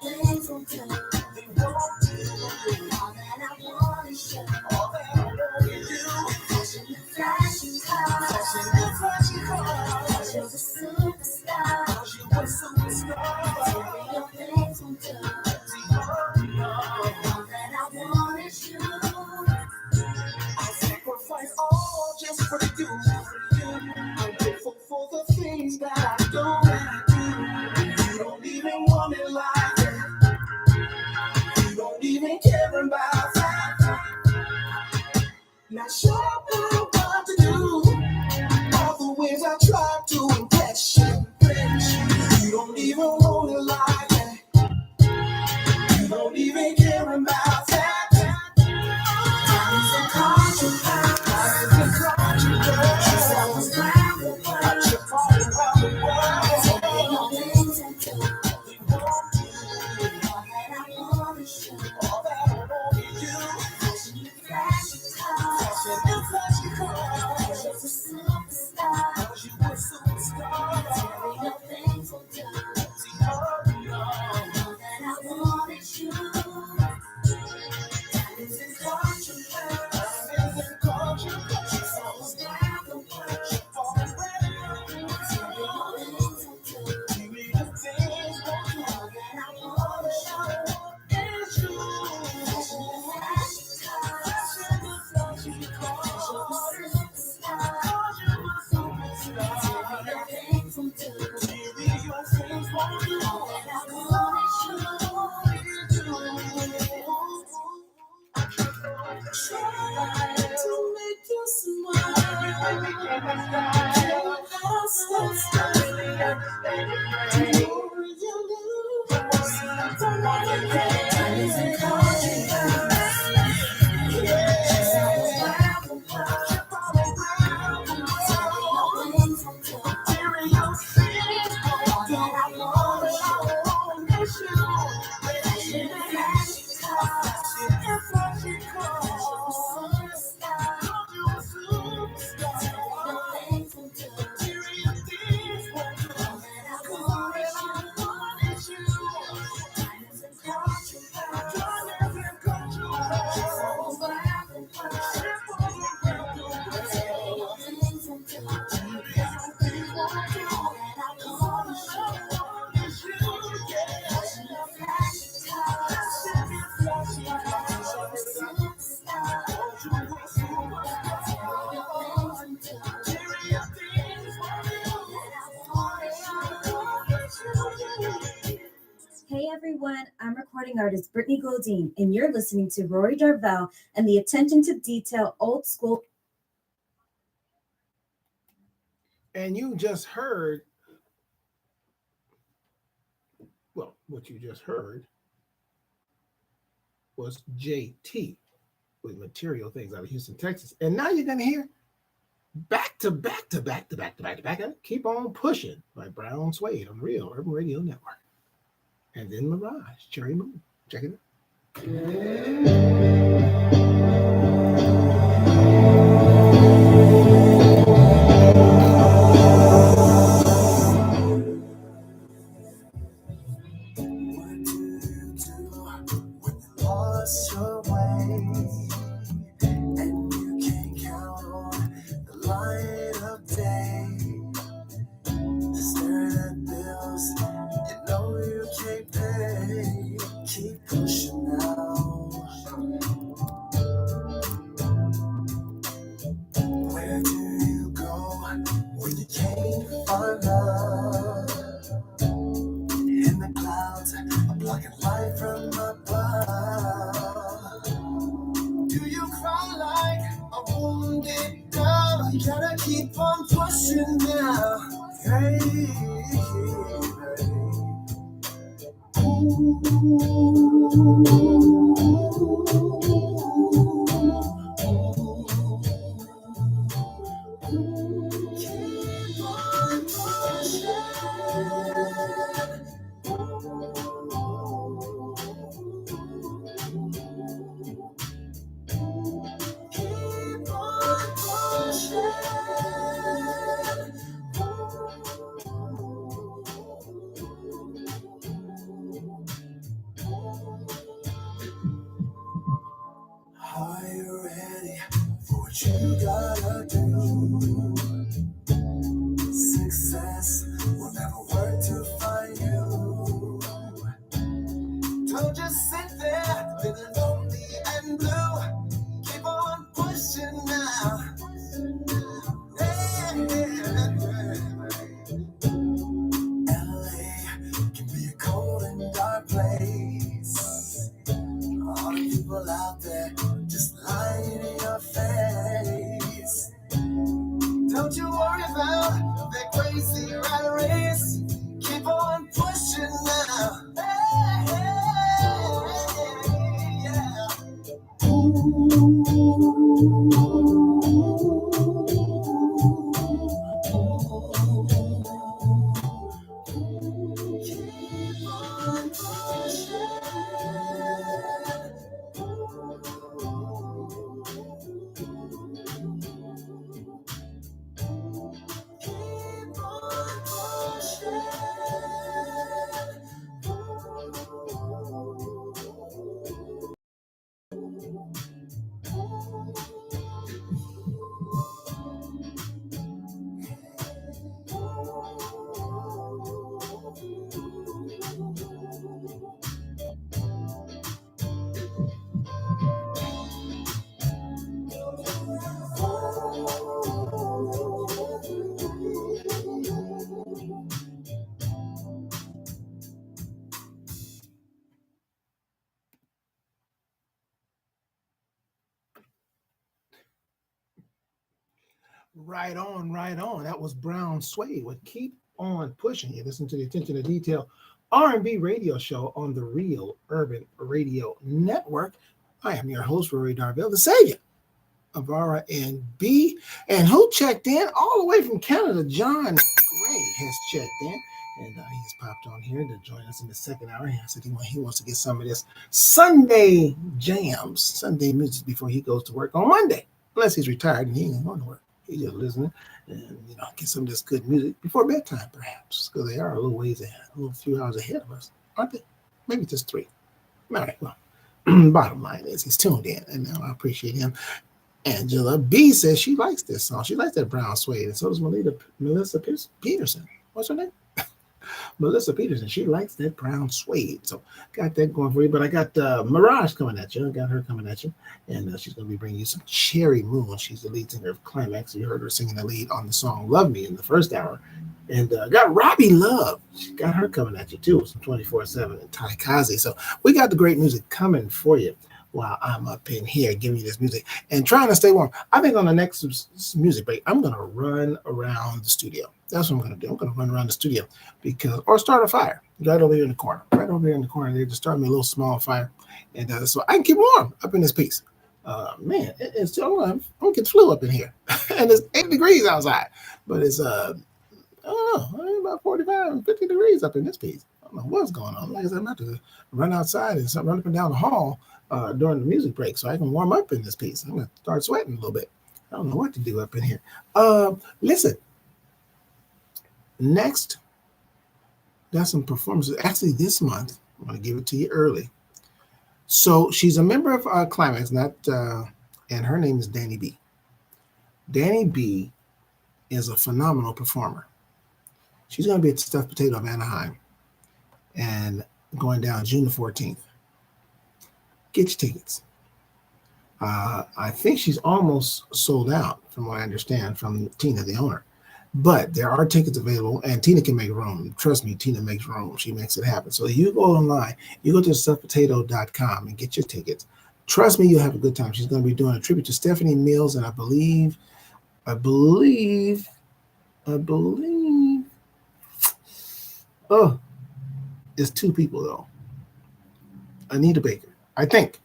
Things will do. All that I want to show. Fashion the flashing cars. You're the superstar. Your things will do. All that I want is you. I'll sacrifice all just for you. I'm grateful for the things that I do. You don't even want it like that. You don't even care about that. Not sure about what to do. All the ways I try to impress you. You don't even want it like that. You don't even care about that. Diamonds and concubines. Just I was glad to watch you fall around the world. Your things and do. All that I want to show. All that I want to do. Fashion the flashing cars. You're the superstar. Your things will do. All that I want is you. Diamonds and concubines. Just I was glad to watch you fall around. Your things and do. All that I want to show is you. Fashion the flashing cars. You're the superstar. Your things and do. All that I want is you. Try to make you smile. Diamonds and concubines. recording artist Brittany Glodine, and you're listening to Rory Darvell and the attention to detail old school. And you just heard, well, what you just heard was JT with Material Things out of Houston, Texas. And now you're going to hear back to back, Keep On Pushing by Brown Suede on the Real Urban Radio Network. And then Mirage, Cherry Moon. Check it Lost your way, and you can't count on the light of day. Staring at bills you know you can't pay. Keep pushing now. Where do you go when you can't find love? In the clouds, I'm blocking light from above. Do you cry like a wounded dove? You gotta keep on pushing now. Hey, keep on pushing. Keep on pushing. Are you ready for what you gotta do? Success will never work to find you. Don't just sit there feeling lonely and blue. Keep on pushing now. LA can be a cold and dark place. All the people out there just lying in your face. Don't you worry about that crazy rat race. Keep on pushing now. Keep on pushing. Keep on pushing. Right on, right on. That was Brown Suede with Keep On Pushing. You listen to the Attention to Detail R&B radio show on the Real Urban Radio Network. I am your host, Rory Darvell, the savior of R&B. And who checked in? All the way from Canada, John Gray has checked in. And he's popped on here to join us in the second hour. He said he wants to get some of this Sunday jams, Sunday music before he goes to work on Monday. Unless he's retired and he ain't going to work. He's just listening and, get some of this good music before bedtime, perhaps, because they are a little ways ahead, a little few hours ahead of us, aren't they? Maybe just 3. All right, well, bottom line is he's tuned in, and I appreciate him. Angela B says she likes this song. She likes that Brown Suede, and so does Melissa Peterson. What's her name? Melissa Peterson, she likes that brown suede. So got that going for you. But I got Mirage coming at you. I got her coming at you. And she's going to be bringing you some Cherry Moon. She's the lead singer of Climax. You heard her singing the lead on the song Love Me in the first hour. And got Robbie Love. She got her coming at you too. Some 24/7 and Ty Kazi. So we got the great music coming for you while I'm up in here giving you this music and trying to stay warm. I think on the next music break, I'm going to run around the studio. That's what I'm going to do. I'm going to run around the studio or start a fire right over here in the corner. Right over here in the corner, they just start me a little small fire. And so I can keep warm up in this piece. Man, it's still, I'm going to get flu up in here. And it's 8 degrees outside. But it's, I don't know, about 45 and 50 degrees up in this piece. I don't know what's going on. Like I said, I'm about to run outside and run up and down the hall during the music break so I can warm up in this piece. I'm going to start sweating a little bit. I don't know what to do up in here. Listen, next, got some performances. Actually, this month, I'm going to give it to you early. So she's a member of Climax, and her name is Danny B. Danny B is a phenomenal performer. She's going to be at the Stuffed Potato of Anaheim and going down June the 14th. Get your tickets. I think she's almost sold out, from what I understand from Tina, the owner. But there are tickets available, and Tina can make room. Trust me, Tina makes room. She makes it happen. So you go online, you go to stuffedpotato.com and get your tickets. Trust me, you'll have a good time. She's going to be doing a tribute to Stephanie Mills, and I believe, oh, it's 2 people, though. Anita Baker, I think.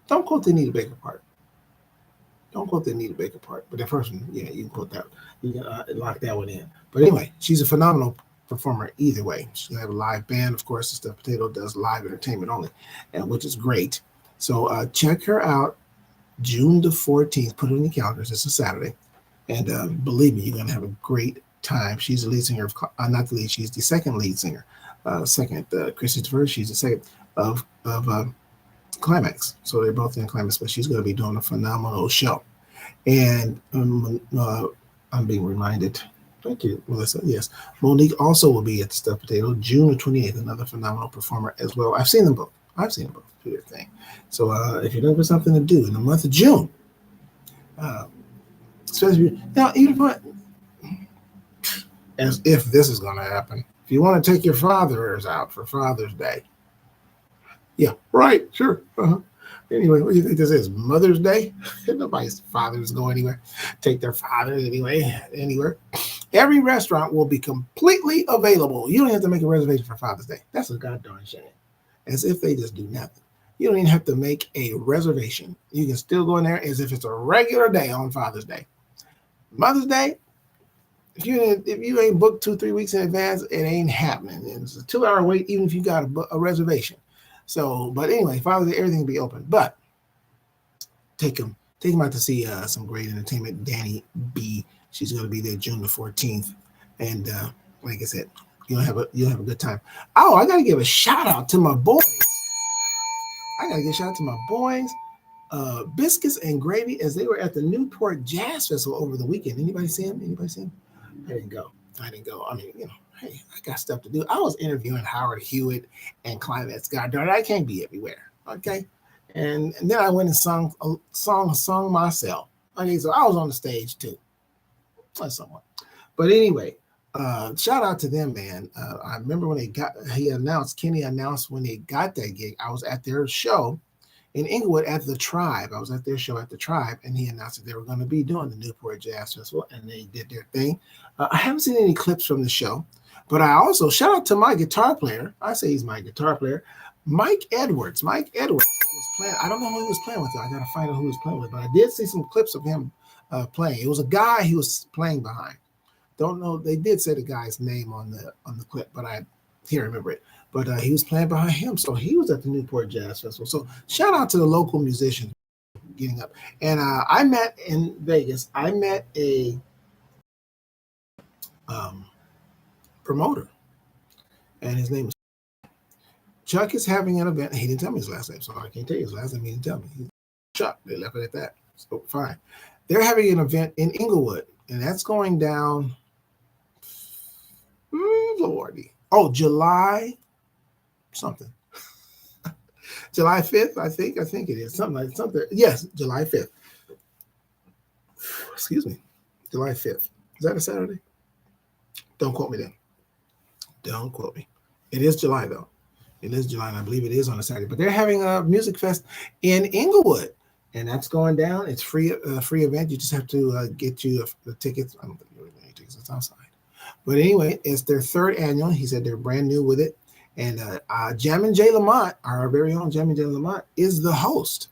Don't quote the Anita Baker part. Don't quote the Anita Baker part. But the first one, yeah, you can quote that. You can lock that one in. But anyway, she's a phenomenal performer either way. She's going to have a live band. Of course, the Stuffed Potato does live entertainment only, which is great. So check her out June the 14th. Put it on your calendars. It's a Saturday. And believe me, you're going to have a great time. She's the lead singer of, not the lead, she's the second lead singer. Christopher, she's the second of Climax. So they're both in Climax, but she's going to be doing a phenomenal show. And I'm being reminded. Thank you, Melissa. Yes. Monique also will be at the Stuffed Potato June the 28th, another phenomenal performer as well. I've seen them both. Do their thing. So if you're looking for something to do in the month of June, especially now, as if this is going to happen. If you want to take your fathers out for Father's Day, yeah, right, sure. Anyway, what do you think this is? Mother's Day? Nobody's fathers go anywhere. Take their fathers anywhere. Every restaurant will be completely available. You don't have to make a reservation for Father's Day. That's a goddamn shame. As if they just do nothing. You don't even have to make a reservation. You can still go in there as if it's a regular day on Father's Day. Mother's Day, if you ain't booked 2-3 weeks in advance, it ain't happening. It's a 2-hour wait, even if you got a reservation. So, but anyway, Father's Day, everything will be open. But take them out to see some great entertainment. Danny B. She's going to be there June the 14th, and like I said, you'll have a good time. Oh, I got to give a shout out to my boys. Biscuits and Gravy, as they were at the Newport Jazz Festival over the weekend. Anybody see them? I didn't go. I mean, hey, I got stuff to do. I was interviewing Howard Hewitt and Climax. God darn it, I can't be everywhere. Okay. And then I went and sung a song myself. Okay, so I was on the stage too. Somewhat. But anyway, shout out to them, man. I remember when Kenny announced when they got that gig. I was at their show in Inglewood at the Tribe. I was at their show at the Tribe, and he announced that they were going to be doing the Newport Jazz Festival, and they did their thing. I haven't seen any clips from the show, but I also shout out to my guitar player. I say he's my guitar player, Mike Edwards. Mike Edwards was playing. I don't know who he was playing with. I got to find out who he was playing with, but I did see some clips of him playing. It was a guy he was playing behind. Don't know. They did say the guy's name on the clip, but I can't remember it. But he was playing behind him, so he was at the Newport Jazz Festival. So shout out to the local musicians getting up. And I met in Vegas. I met a promoter, and his name is Chuck. Is having an event. He didn't tell me his last name, so I can't tell you his last name. He didn't tell me. He's Chuck. They left it at that. So fine. They're having an event in Inglewood, and that's going down. Lordy, Oh, July something. July 5th, I think it is. Something. Yes, July 5th. Excuse me. July 5th. Is that a Saturday? Don't quote me then. Don't quote me. It is July though. It is July, and I believe it is on a Saturday. But they're having a music fest in Inglewood, and that's going down. It's free event. You just have to get you the tickets. I don't think you're getting any tickets. It's outside. But anyway, it's their third annual. He said they're brand new with it. And Jammin' J. Lamont, our very own Jammin' J. Lamont, is the host.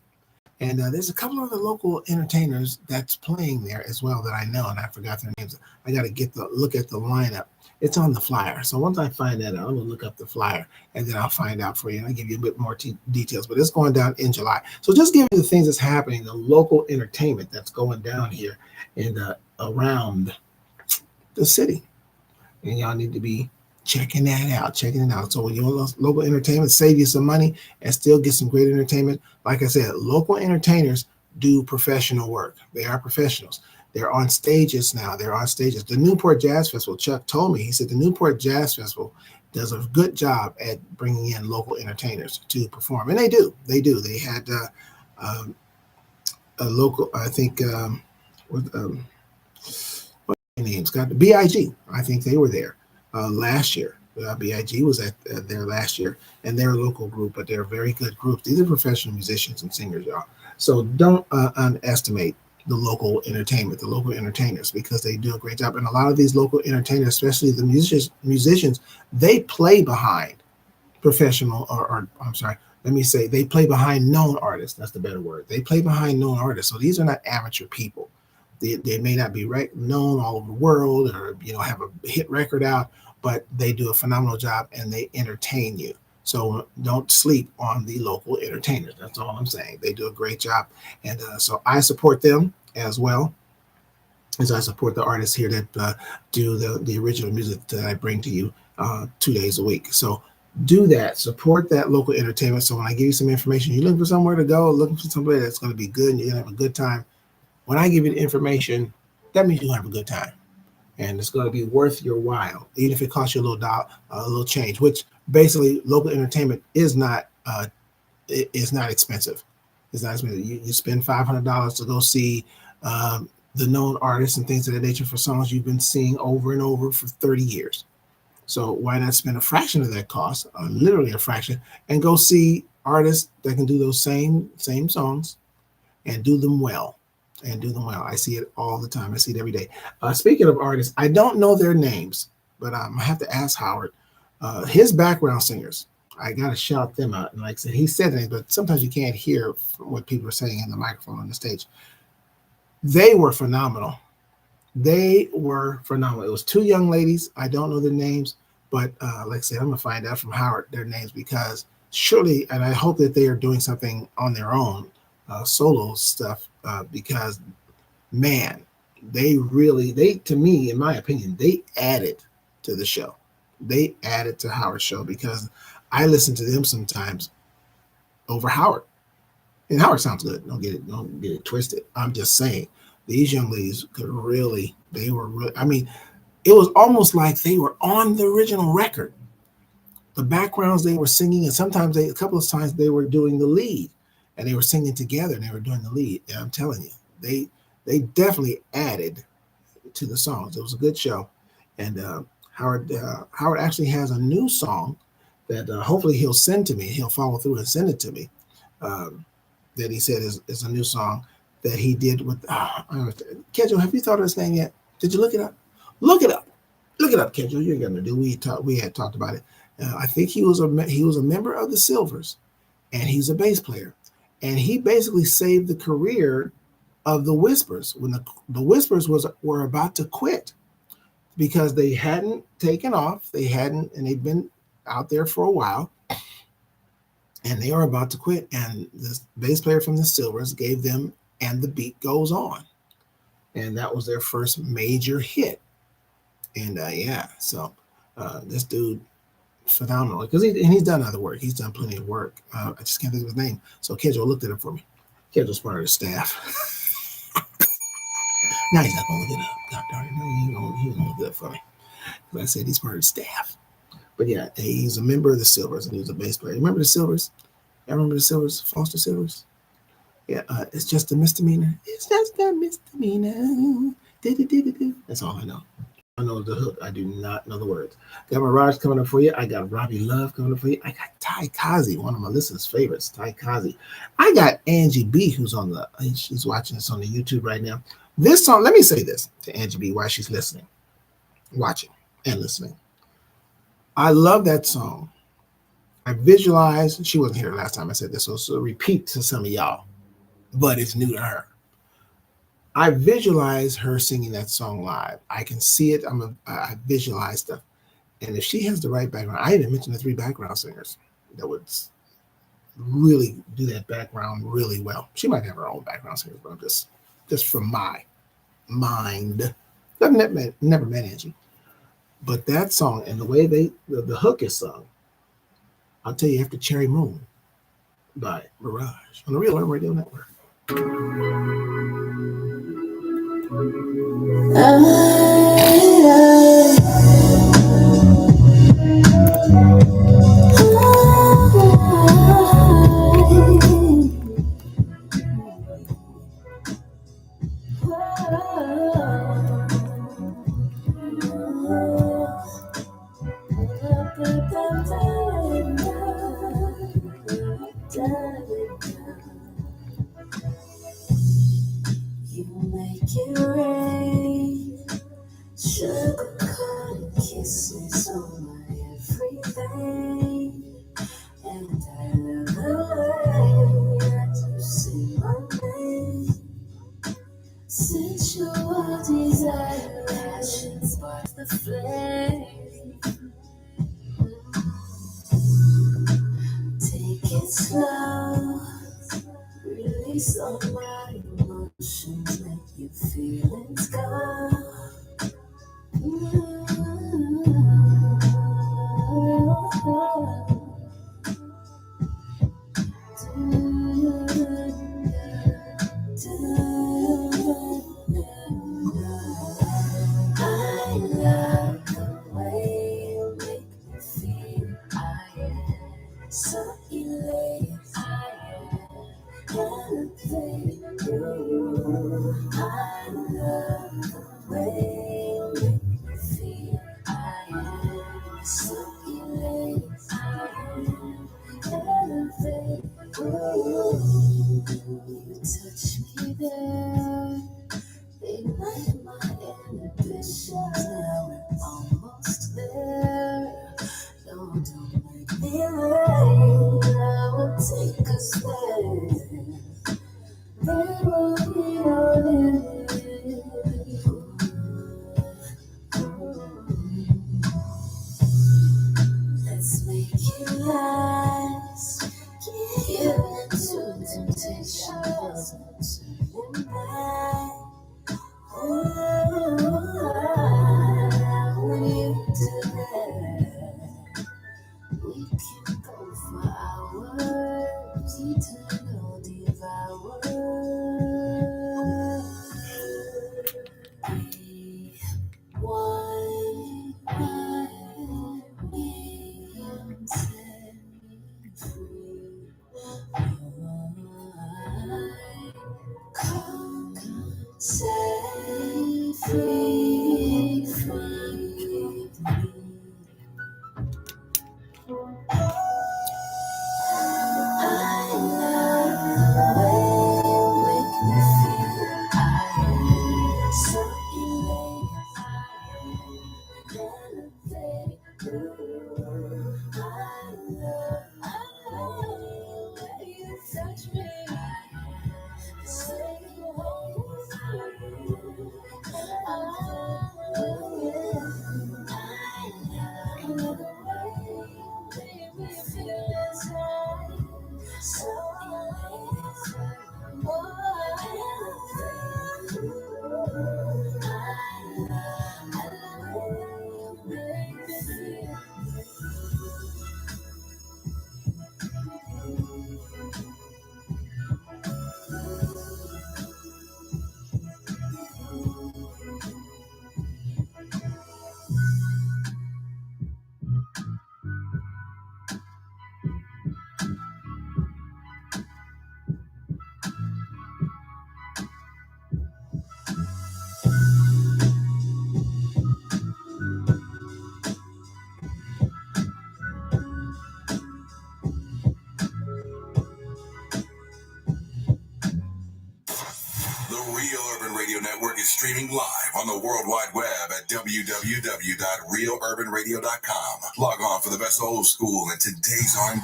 And there's a couple of the local entertainers that's playing there as well that I know, and I forgot their names. I got to look at the lineup. It's on the flyer. So once I find that out, I'm going to look up the flyer, and then I'll find out for you, and I'll give you a bit more details. But it's going down in July. So just give you the things that's happening, the local entertainment that's going down here and around the city. And y'all need to be checking it out. So when you want local entertainment, save you some money and still get some great entertainment. Like I said, local entertainers do professional work. They are professionals. They're on stages now. The Newport Jazz Festival, Chuck told me, he said the Newport Jazz Festival does a good job at bringing in local entertainers to perform. And they do. They had a local, I think, what names got the BIG. I think they were there last year. BIG was there last year, and they're a local group, but they're a very good group. These are professional musicians and singers, y'all. So don't underestimate the local entertainment, the local entertainers, because they do a great job. And a lot of these local entertainers, especially the musicians, they play behind professional, or I'm sorry, let me say, they play behind known artists. That's the better word. They play behind known artists. So these are not amateur people. They may not be known all over the world or, have a hit record out, but they do a phenomenal job and they entertain you. So don't sleep on the local entertainers. That's all I'm saying. They do a great job. And so I support them as well as I support the artists here that do the original music that I bring to you 2 days a week. So do that. Support that local entertainment. So when I give you some information, you're looking for somewhere to go, looking for somebody that's going to be good and you're going to have a good time. When I give you the information, that means you'll have a good time. And it's going to be worth your while, even if it costs you a little change, which basically local entertainment is not expensive. It's not expensive. You spend $500 to go see the known artists and things of that nature for songs you've been seeing over and over for 30 years. So why not spend a fraction of that cost, literally a fraction, and go see artists that can do those same songs and do them well. I see it all the time. I see it every day. Speaking of artists, I don't know their names, but I have to ask Howard. His background singers, I got to shout them out. And like I said, he said things, but sometimes you can't hear what people are saying in the microphone on the stage. They were phenomenal. It was two young ladies. I don't know their names, but like I said, I'm going to find out from Howard their names because surely, and I hope that they are doing something on their own, solo stuff, because man, they to me, in my opinion, they added to the show. They added to Howard's show because I listen to them sometimes over Howard, and Howard sounds good. Don't get it twisted. I'm just saying these young ladies I mean, it was almost like they were on the original record. The backgrounds they were singing, and sometimes a couple of times they were doing the lead. And they were singing together and they were doing the lead. And I'm telling you, they definitely added to the songs. It was a good show. And Howard actually has a new song that hopefully he'll send to me. He'll follow through and send it to me. That he said is a new song that he did with Kedjo. Have you thought of his name yet? Did you look it up? Look it up, Kedjo. You're gonna do. We had talked about it. I think he was a member of the Silvers, and he's a bass player. And he basically saved the career of the Whispers when the Whispers were about to quit because they hadn't taken off. And they'd been out there for a while, and they were about to quit. And this bass player from the Silvers gave them "And the Beat Goes On," and that was their first major hit. And so this dude. Phenomenal, because he's done other work. He's done plenty of work. I just can't think of his name. So Kedjo looked at it for me. Kedjo's part of the staff. Now he's not gonna look it up. God darn it, no, he ain't gonna look it up for me. Because I said he's part of the staff. But yeah, he's a member of the Silvers and he was a bass player. Remember the Silvers? I remember the Silvers, Foster Silvers. Yeah, it's just a misdemeanor. It's just a misdemeanor. That's all I know. I know the hook. I do not know the words. Got Mirage coming up for you. I got Robbie Love coming up for you. I got Ty Kazi, one of my listeners' favorites. Ty Kazi. I got Angie B, who's on the. She's watching this on the YouTube right now. This song. Let me say this to Angie B while she's listening, watching, and listening. I love that song. I visualize. She wasn't here last time I said this, so it's a repeat to some of y'all, but it's new to her. I visualize her singing that song live. I can see it. I visualize stuff. And if she has the right background, I even mentioned the 3 background singers that would really do that background really well. She might have her own background singers, but I'm just from my mind. I've never met Angie. But that song and the way the hook is sung, I'll tell you after Cherry Moon by Mirage on the Real Urban Radio Network. You make it rain, sugar coated kisses on my everything, and I love the way that you say my name. Sensual desire, passion sparks the flame. Take it slow, release all my emotions, let your feelings go. I love the way you make me feel. I am so elated. I am elevated. I love the way you make me feel. I am so elated. I am elevated. You touch me there. Ignite my inhibitions, now we're almost there. No, don't make me late, I will take us there. There will be no limit. Let's make it last. Give into temptation, doesn't turn back. When you do that, we can go for hours, eternal devour. Be one me and set me free. Come, set free from me. I love the way you make me feel. I am so elated. I am elevated. I love the way you touch me. Say you hold me free. I love the way you make me feel inside. So elated. Oh, I love the way you make me feel. The Real Urban Radio Network is streaming live on the World Wide Web at www.realurbanradio.com. Log on for the best old school and today's R&B.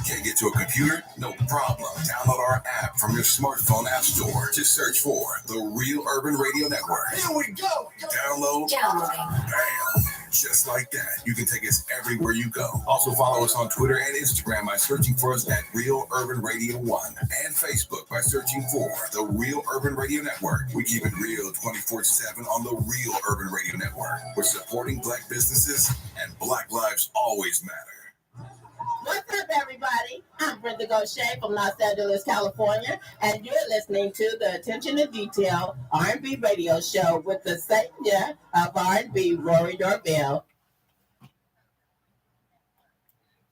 Can't get to a computer? No problem. Download our app from your smartphone app store. Just search for The Real Urban Radio Network. Here we go. Download. Bam. Just like that. You can take us everywhere you go. Also follow us on Twitter and Instagram by searching for us at Real Urban Radio 1 and Facebook by searching for The Real Urban Radio Network. We keep it real 24/7 on The Real Urban Radio Network. We're supporting Black businesses and Black lives always matter. What's up, everybody? I'm Brenda Gaucher from Los Angeles, California, and you're listening to the Attention to Detail R&B radio show with the savior of R&B, Rory Darvell.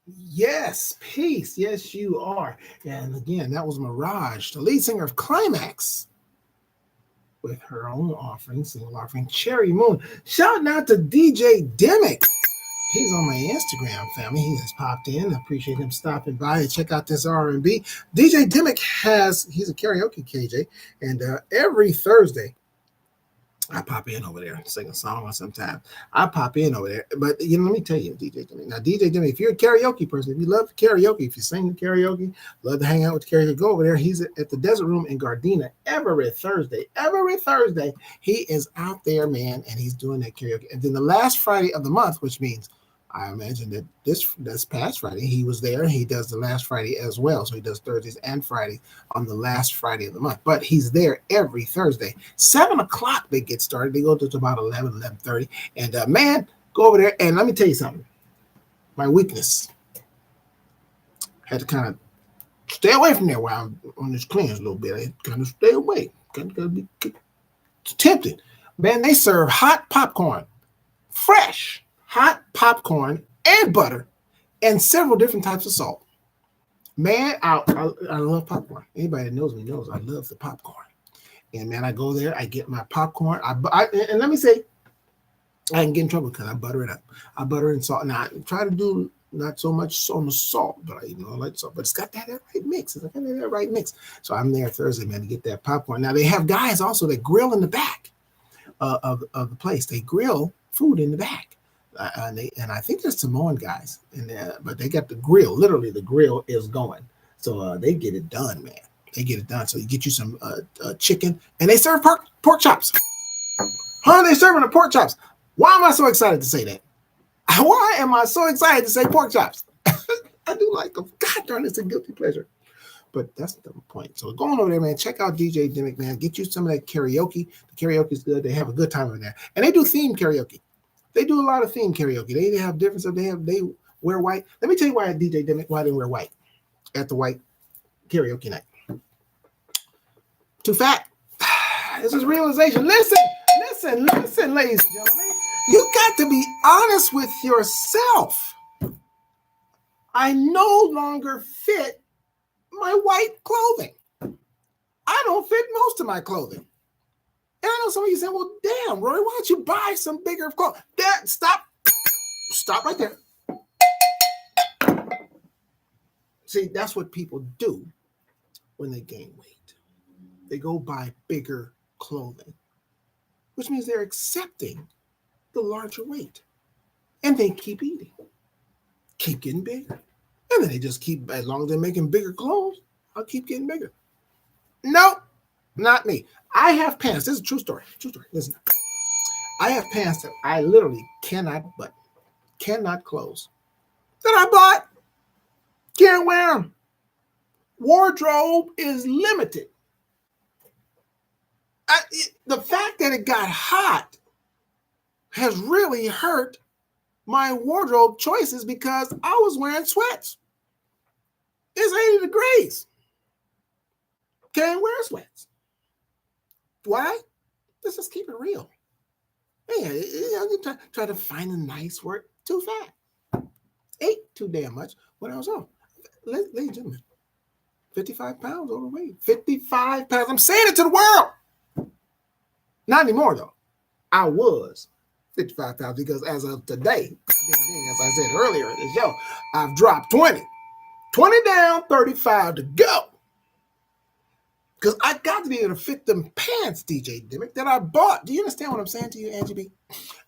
Yes, peace. Yes, you are. And again, that was Mirage, the lead singer of Climax, with her own offering, single offering, Cherry Moon. Shout out to DJ Demick. He's on my Instagram, family. He has popped in. I appreciate him stopping by and check out this R&B. DJ Demick he's a karaoke KJ, and every Thursday, I pop in over there and sing a song or sometime. I pop in over there. But, let me tell you, DJ Demick. Now, DJ Demick, if you're a karaoke person, if you love karaoke, if you sing karaoke, love to hang out with karaoke, go over there. He's at the Desert Room in Gardena every Thursday. Every Thursday, he is out there, man, and he's doing that karaoke. And then the last Friday of the month, which means I imagine that this past Friday, he was there. He does the last Friday as well. So he does Thursdays and Fridays on the last Friday of the month. But he's there every Thursday. 7 o'clock they get started. They go to about 11:30. And man, go over there. And let me tell you something. My weakness. Had to kind of stay away from there while I'm on this cleanse a little bit. I kind of stay away. Kind of be tempted. Man, they serve hot popcorn. Fresh. Hot popcorn and butter and several different types of salt. Man, I love popcorn. Anybody that knows me knows I love the popcorn. And man, I go there, I get my popcorn. And let me say, I can get in trouble because I butter it up. I butter and salt. Now, I try to do not so much on the salt, but I like salt. But it's got that right mix. It's got that right mix. So I'm there Thursday, man, to get that popcorn. Now, they have guys also that grill in the back of the place. They grill food in the back. And I think there's Samoan guys, but they got the grill. Literally, the grill is going. So they get it done, man. They get it done. So you get you some chicken, and they serve pork chops. They're serving the pork chops. Why am I so excited to say that? Why am I so excited to say pork chops? I do like them. God darn, it's a guilty pleasure. But that's the point. So go on over there, man. Check out DJ Demick, man. Get you some of that karaoke. The karaoke is good. They have a good time over there. And they do theme karaoke. They do a lot of theme karaoke. They have different stuff. They wear white. Let me tell you why DJ Demick, why they wear white at the white karaoke night. Too fat. This is realization. Listen, ladies and gentlemen. You got to be honest with yourself. I no longer fit my white clothing. I don't fit most of my clothing. And I know some of you saying, well, damn, Rory, why don't you buy some bigger clothes? Stop right there. See, that's what people do when they gain weight. They go buy bigger clothing, which means they're accepting the larger weight. And they keep eating, keep getting bigger. And then they just keep, as long as they're making bigger clothes, I'll keep getting bigger. Nope, not me. I have pants. This is a true story. True story. Listen. I have pants that I literally cannot button, cannot close. That I bought. Can't wear them. Wardrobe is limited. The fact that it got hot has really hurt my wardrobe choices because I was wearing sweats. It's 80 degrees. Can't wear sweats. Why? Let's just keep it real. Yeah, try to find a nice word. Too fat. Ate too damn much when I was on. Ladies and gentlemen, 55 pounds overweight. 55 pounds. I'm saying it to the world. Not anymore, though. I was 55 pounds because as of today, as I said earlier in the show, I've dropped 20. 20 down, 35 to go. Because I got to be able to fit them pants, DJ Dimmick, that I bought. Do you understand what I'm saying to you, Angie B?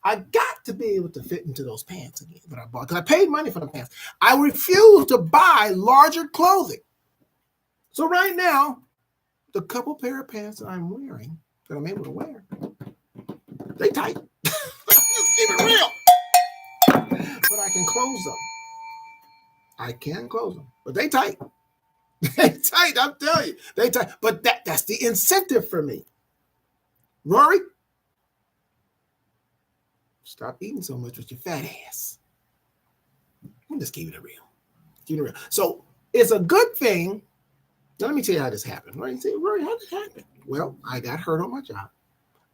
I got to be able to fit into those pants again that I bought. Because I paid money for the pants. I refuse to buy larger clothing. So right now, the couple pair of pants that I'm wearing, that I'm able to wear, they tight. Keep it real. But I can close them. I can close them. But they tight. They tight, I'm telling you. They tight. But that's the incentive for me. Rory, stop eating so much with your fat ass. I'm just keeping it real. Keep it real. So it's a good thing. Now, let me tell you how this happened. Rory, how did it happen? Well, I got hurt on my job.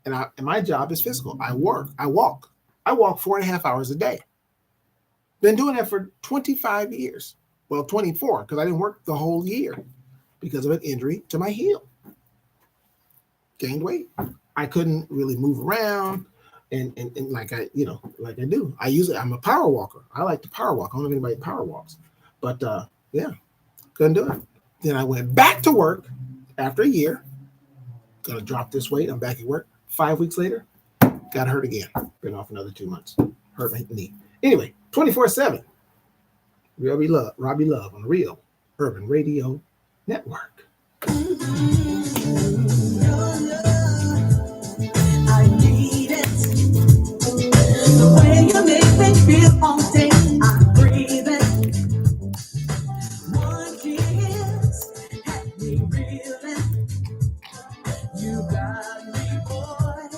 And my job is physical. I walk 4.5 hours a day. Been doing that for 25 years. Well, 24, because I didn't work the whole year because of an injury to my heel. Gained weight. I couldn't really move around and like I do. I'm a power walker. I like to power walk. I don't know if anybody power walks. But yeah, couldn't do it. Then I went back to work after a year. Gonna drop this weight. I'm back at work. 5 weeks later, got hurt again. Been off another 2 months. Hurt my knee. Anyway, 24/7. Robbie Love on the Real Urban Radio Network. I need it. The way you make me feel all day, I breathe it. One kiss had me reeling. You got me, boy.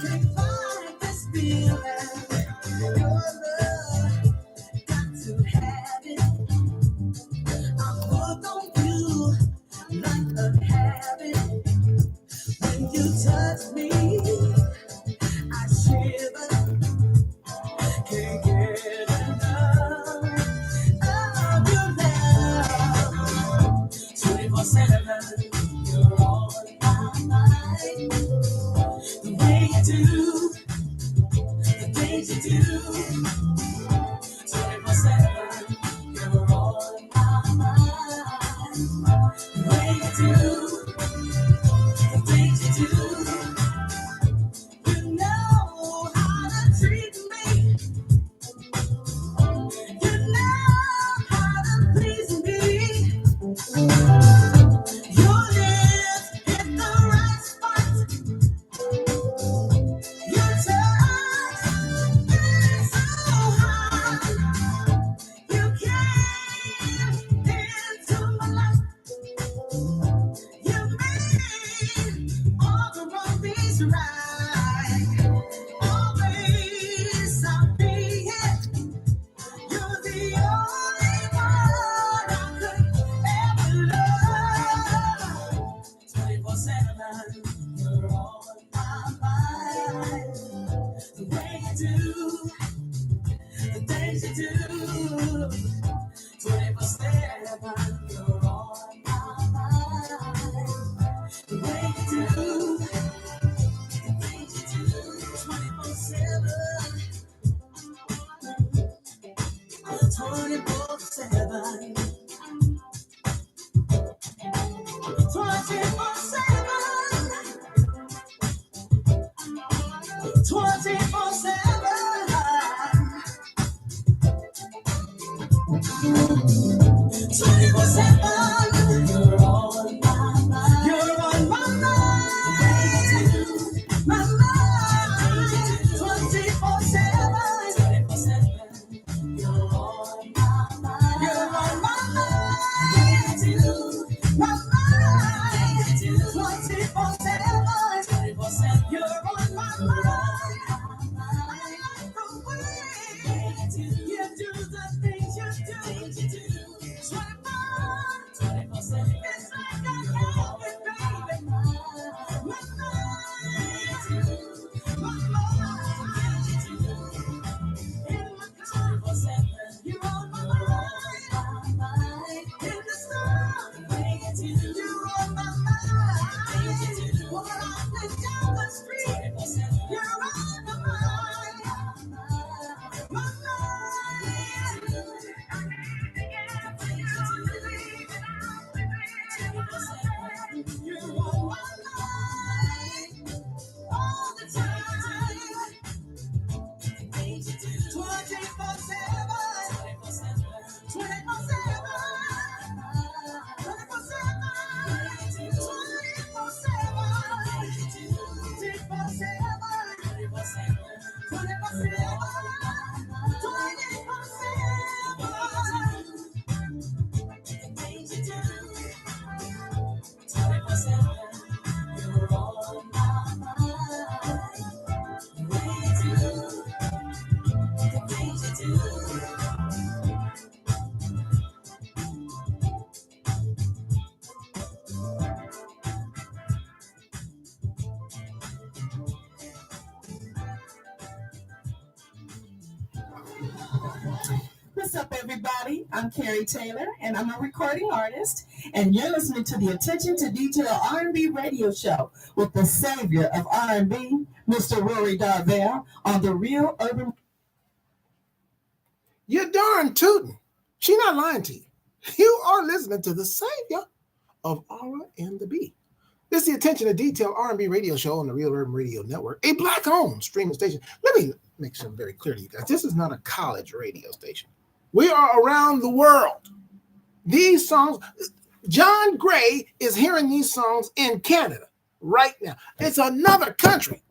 Can't fight this feeling. Your love got to have it. I'm hooked on you like a habit. When you touch me, I shiver. Can't get enough of your love. 24/7, you're on my mind. The way you do, the things you do. 24/7, you're on my mind. The way you do, the things you do. You know how to treat me. You know how to please me. Your lips hit the right spot. Your touch is so hot. You came into my life. You made all the wrong things right. Always I'll be here. You're the only one I could ever love. 24/7, you're on my mind. The way you do, the things you do. 24/7, you're on my mind. The way you do, the things you do. 24/7. 24/7. 24/7. What's up, everybody? I'm Carrie Taylor, and I'm a recording artist, and you're listening to the Attention to Detail R&B radio show with the savior of R&B, Mr. Rory Darvell, on the Real Urban. You're darn tootin'. She not lying to you. You are listening to the savior of R&B. This is the Attention to Detail R&B radio show on the Real Urban Radio Network, a black-owned streaming station. Let me make something very clear to you guys. This is not a college radio station. We are around the world. These songs, John Gray is hearing these songs in Canada right now. It's another country.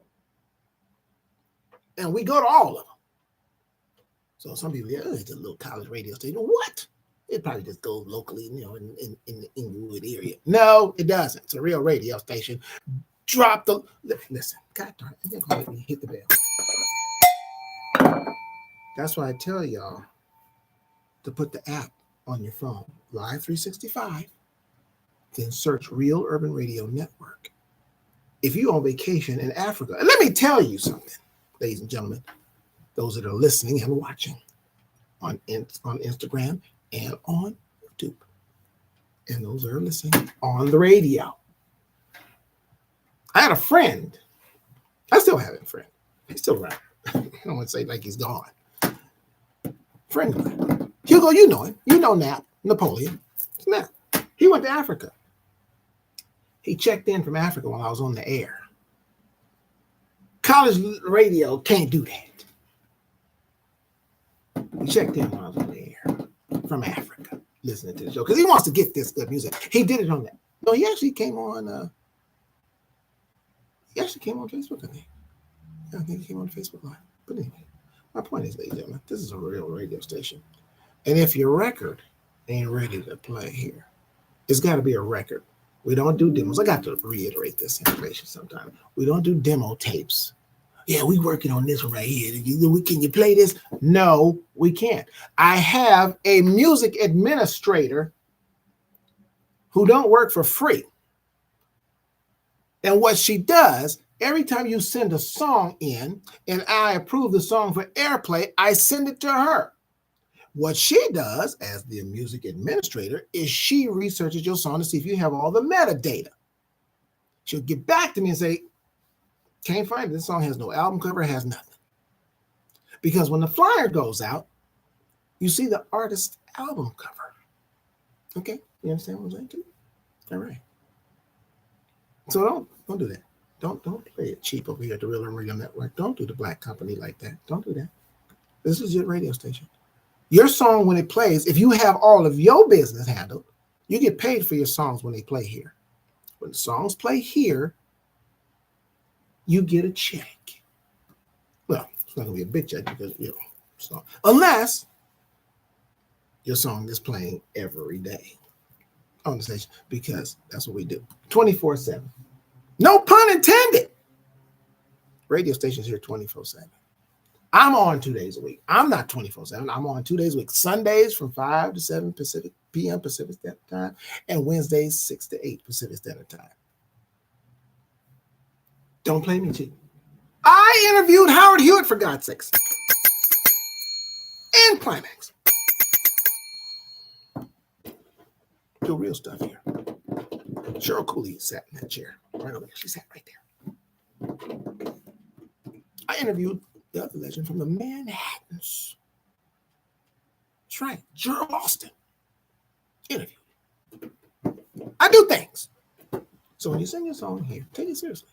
And we go to all of them. So some people, yeah, it's a little college radio station. What? It probably just goes locally, you know, in the Inglewood area. No, it doesn't. It's a real radio station. Drop the, listen, God darn it, you're going to let me hit the bell. That's why I tell y'all to put the app on your phone, Live 365, then search Real Urban Radio Network. If you're on vacation in Africa, and let me tell you something, ladies and gentlemen, those that are listening and watching on Instagram and on YouTube, and those that are listening on the radio. I had a friend. I still have a friend. He's still around. I don't want to say like he's gone. Friend of mine. Hugo, you know him. You know Nap, Napoleon. Nap. He went to Africa. He checked in from Africa while I was on the air. College radio can't do that. He checked in while I was on the air from Africa, listening to the show, because he wants to get this good music. He did it on that. No, he actually came on. He actually came on Facebook, I think. Yeah, I think he came on Facebook Live. But anyway, my point is, ladies and gentlemen, this is a real radio station. And if your record ain't ready to play here, it's got to be a record. We don't do demos. I got to reiterate this information sometime. We don't do demo tapes. Yeah, we working on this one right here. Can you play this? No, we can't. I have a music administrator who don't work for free. And what she does, every time you send a song in and I approve the song for airplay, I send it to her. What she does as the music administrator is she researches your song to see if you have all the metadata. She'll get back to me and say, can't find it. This song has no album cover, has nothing. Because when the flyer goes out, you see the artist's album cover. Okay, you understand what I'm saying too? All right. So don't do that. Don't play it cheap over here at the Real Urban Radio Network. Don't do the black company like that. Don't do that. This is your radio station. Your song, when it plays, if you have all of your business handled, you get paid for your songs when they play here. When the songs play here, you get a check. Well, it's not going to be a big check because, you know, so, unless your song is playing every day on the station, because that's what we do. 24/7. No pun intended. Radio stations here 24/7. I'm on 2 days a week. I'm not 24/7. I'm on 2 days a week. Sundays from 5 to 7 p.m. Pacific Standard Time, and Wednesdays 6 to 8 Pacific Standard Time. Don't play me cheap. I interviewed Howard Hewitt, for God's sakes. And Climax. Do real stuff here. Cheryl Cooley sat in that chair. Right over there. She sat right there. I interviewed the other legend from the Manhattans. That's right. Gerald Austin. Interview. I do things. So when you sing your song here, take it seriously.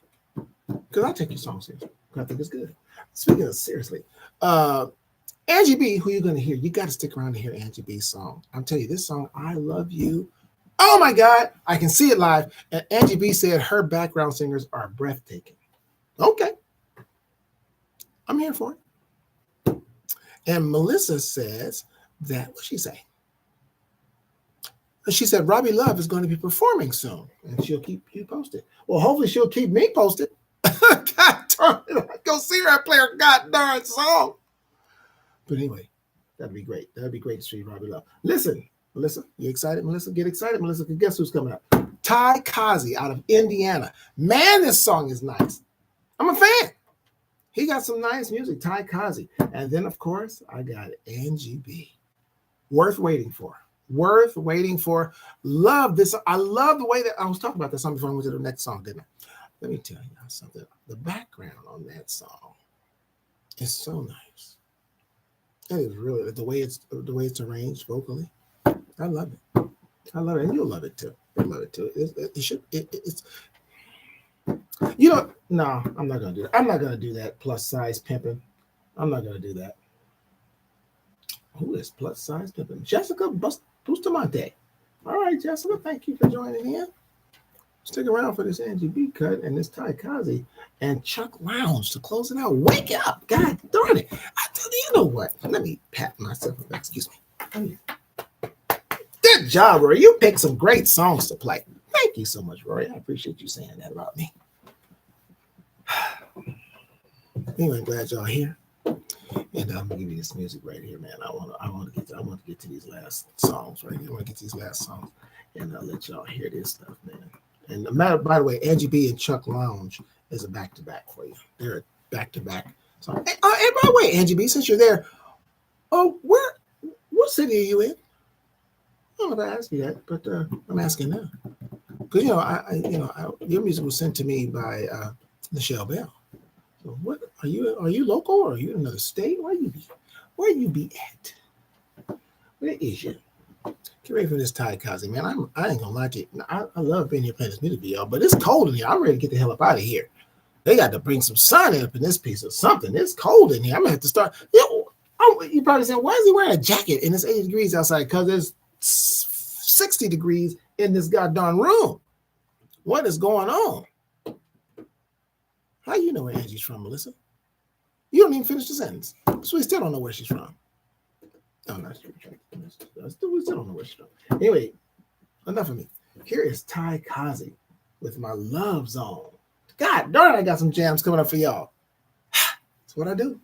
Because I take your song seriously. Because I think it's good. Speaking of seriously, Angie B, who you're going to hear, you got to stick around to hear Angie B's song. I'm telling you, this song, I Love You. Oh my God, I can see it live. And Angie B said her background singers are breathtaking. Okay. I'm here for it. And Melissa says that, what'd she say? She said Robbie Love is going to be performing soon, and she'll keep you posted. Well, hopefully she'll keep me posted. God darn it, go see her play her god darn song. But anyway, that'd be great. That'd be great to see Robbie Love. Listen, Melissa, you excited? Melissa, get excited, Melissa, because guess who's coming up? Ty Kazi out of Indiana. Man, this song is nice. I'm a fan. He got some nice music, Ty Kazi. And then, of course, I got Angie B. Worth waiting for. Worth waiting for. Love this. I love the way that I was talking about that song before I went to the next song, didn't I? Let me tell you something. The background on that song is so nice. It is really the way it's arranged vocally. I love it. I love it, and you'll love it too. You'll love it too. It's you know. No, I'm not gonna do that. I'm not gonna do that. Plus size pimping. I'm not gonna do that. Who is plus size pimping? Jessica Bustamante. All right, Jessica. Thank you for joining in. Stick around for this Angie B cut and this Ty Kazi and Chuck Lounge to close it out. Wake up, God darn it! You know what? Let me pat myself. Excuse me. Good job, Rory. You picked some great songs to play. Thank you so much, Rory. I appreciate you saying that about me. Anyway, glad y'all here. And I'm gonna give you this music right here, man. I want to get to these last songs right here. I want to get to these last songs, and I'll let y'all hear this stuff, man. And by the way, Angie B and Chuck Lounge is a back-to-back for you. They're a back-to-back song. And by the way, Angie B, since you're there, what city are you in? I don't know if I asked you that, but I'm asking now. Because your music was sent to me by Michelle Bell. So what are you local or are you in another state? Where you be at? Where is you? Get ready for this Ty Kazi, man. I ain't gonna lie to you. I love being here playing this music for y'all, but it's cold in here. I'm ready to get the hell up out of here. They got to bring some sun up in this piece or something. It's cold in here. I'm gonna have to start. You probably saying, why is he wearing a jacket and it's 80 degrees outside? Because it's 60 degrees in this goddamn room. What is going on? How you know where Angie's from, Melissa? You don't even finish the sentence. So we still don't know where she's from. No, not true. We still don't know where she's from. Anyway, enough of me. Here is Ty Kazi with My Love Zone. God darn, I got some jams coming up for y'all. That's what I do.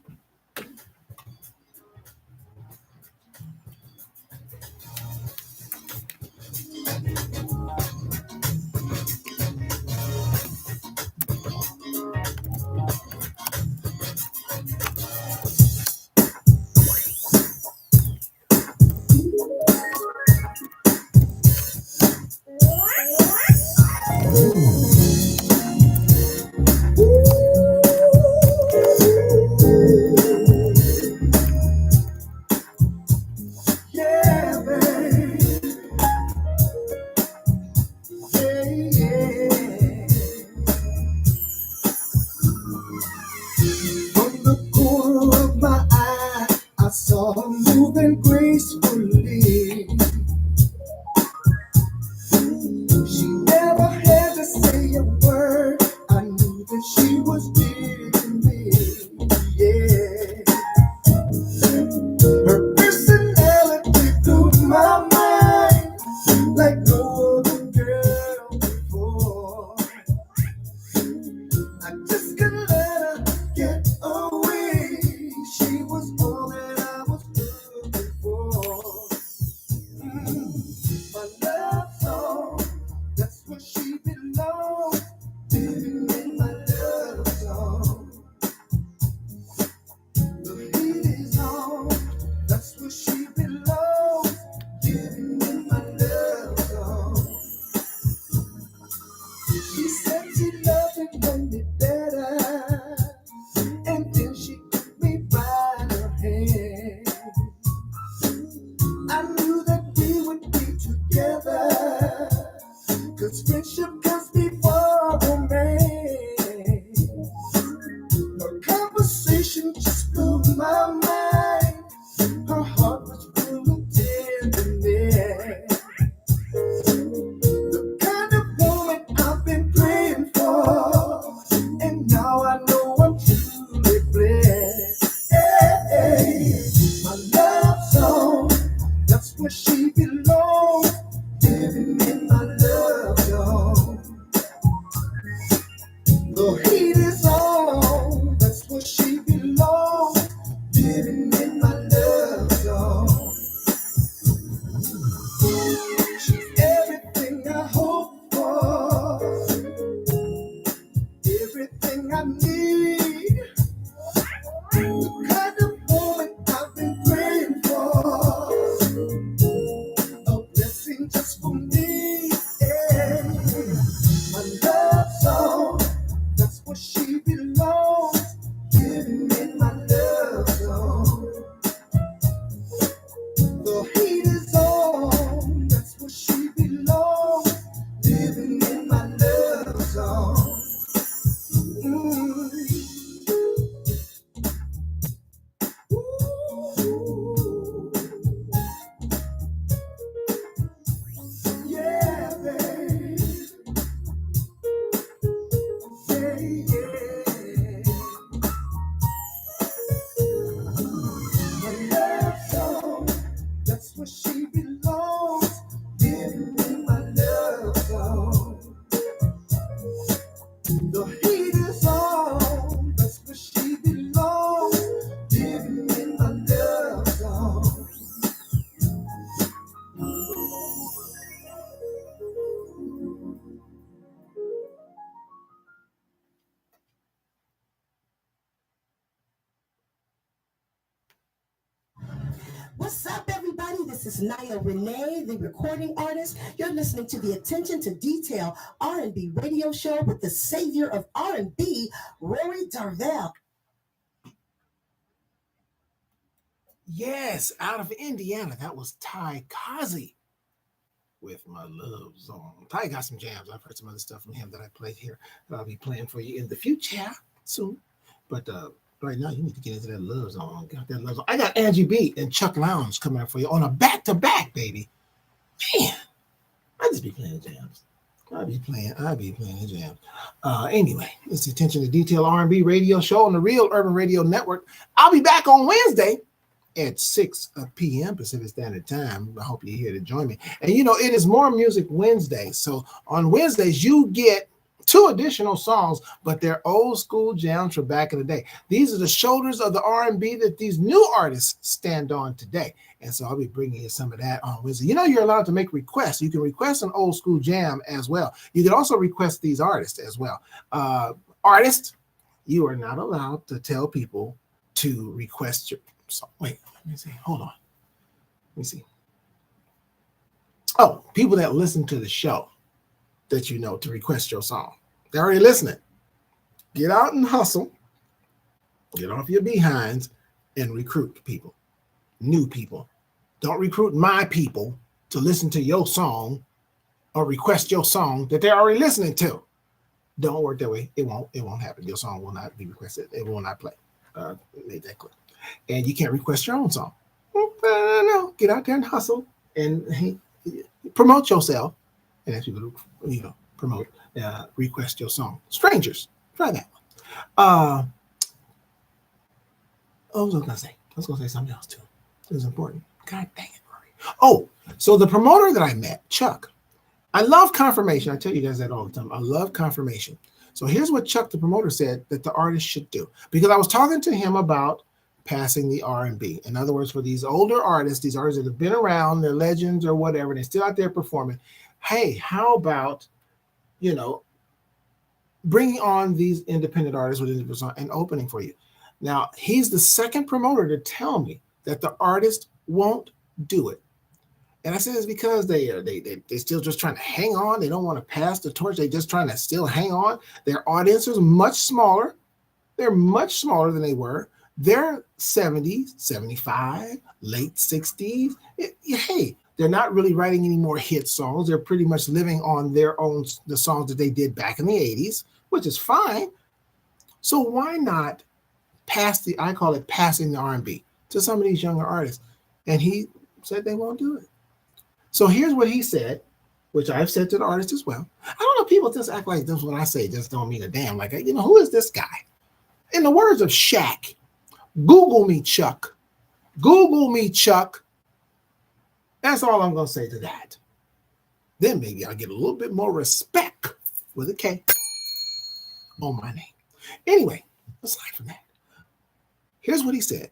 That's where she belongs. Give me my love song. The heat is on. That's where she belongs. Give me my love song. What's up, everybody? This is Naya Renee, the recording artist. You're listening to the Attention to Detail R&B radio show with the savior of R&B, Rory Darvell. Yes, out of Indiana, that was Ty Kazi with My Love Song. Ty got some jams. I've heard some other stuff from him that I played here that I'll be playing for you in the future soon. But right now, you need to get into that Love Song. Got that Love Song. I got Angie B and Chuck Lounge coming up for you on a back-to-back, baby. Man, I just be playing jams. I be playing the jams. Anyway, it's the Attention to Detail R&B radio show on the Real Urban Radio Network. I'll be back on Wednesday at 6 p.m. Pacific Standard Time. I hope you're here to join me. And you know, it is More Music Wednesday. So on Wednesdays, you get 2 additional songs, but they're old school jams from back in the day. These are the shoulders of the R&B that these new artists stand on today. And so I'll be bringing you some of that on Wednesday. You know, you're allowed to make requests. You can request an old school jam as well. You can also request these artists as well. Artists, you are not allowed to tell people to request your song. Wait, let me see. Hold on. Let me see. Oh, people that listen to the show that you know to request your song. They're already listening. Get out and hustle. Get off your behinds and recruit people. New people. Don't recruit my people to listen to your song or request your song that they're already listening to. Don't work that way. It won't happen. Your song will not be requested. It will not play. Made that clear. And you can't request your own song. No. Get out there and hustle and promote yourself. And ask people to, promote, request your song. Strangers, try that one. What was I going to say? I was going to say something else too. It was important. God dang it, Rory. Oh, so the promoter that I met, Chuck, I love confirmation. I tell you guys that all the time. I love confirmation. So here's what Chuck, the promoter, said that the artist should do. Because I was talking to him about passing the R&B. In other words, for these older artists, these artists that have been around, they're legends or whatever, they're still out there performing. Hey, how about, bringing on these independent artists with independent song and opening for you. Now, he's the second promoter to tell me that the artist won't do it. And I said it's because they still just trying to hang on. They don't want to pass the torch. They're just trying to still hang on. Their audience is much smaller. They're much smaller than they were. They're 70s, 75, late 60s. Hey, they're not really writing any more hit songs. They're pretty much living on their own, the songs that they did back in the 80s, which is fine. So why not I call it passing the R&B to some of these younger artists? And he said they won't do it. So here's what he said, which I've said to the artist as well. I don't know, people just act like this when I say just don't mean a damn. Like, who is this guy? In the words of Shaq, Google me, Chuck. Google me, Chuck. That's all I'm going to say to that. Then maybe I'll get a little bit more respect with a K on my name. Anyway, aside from that, here's what he said.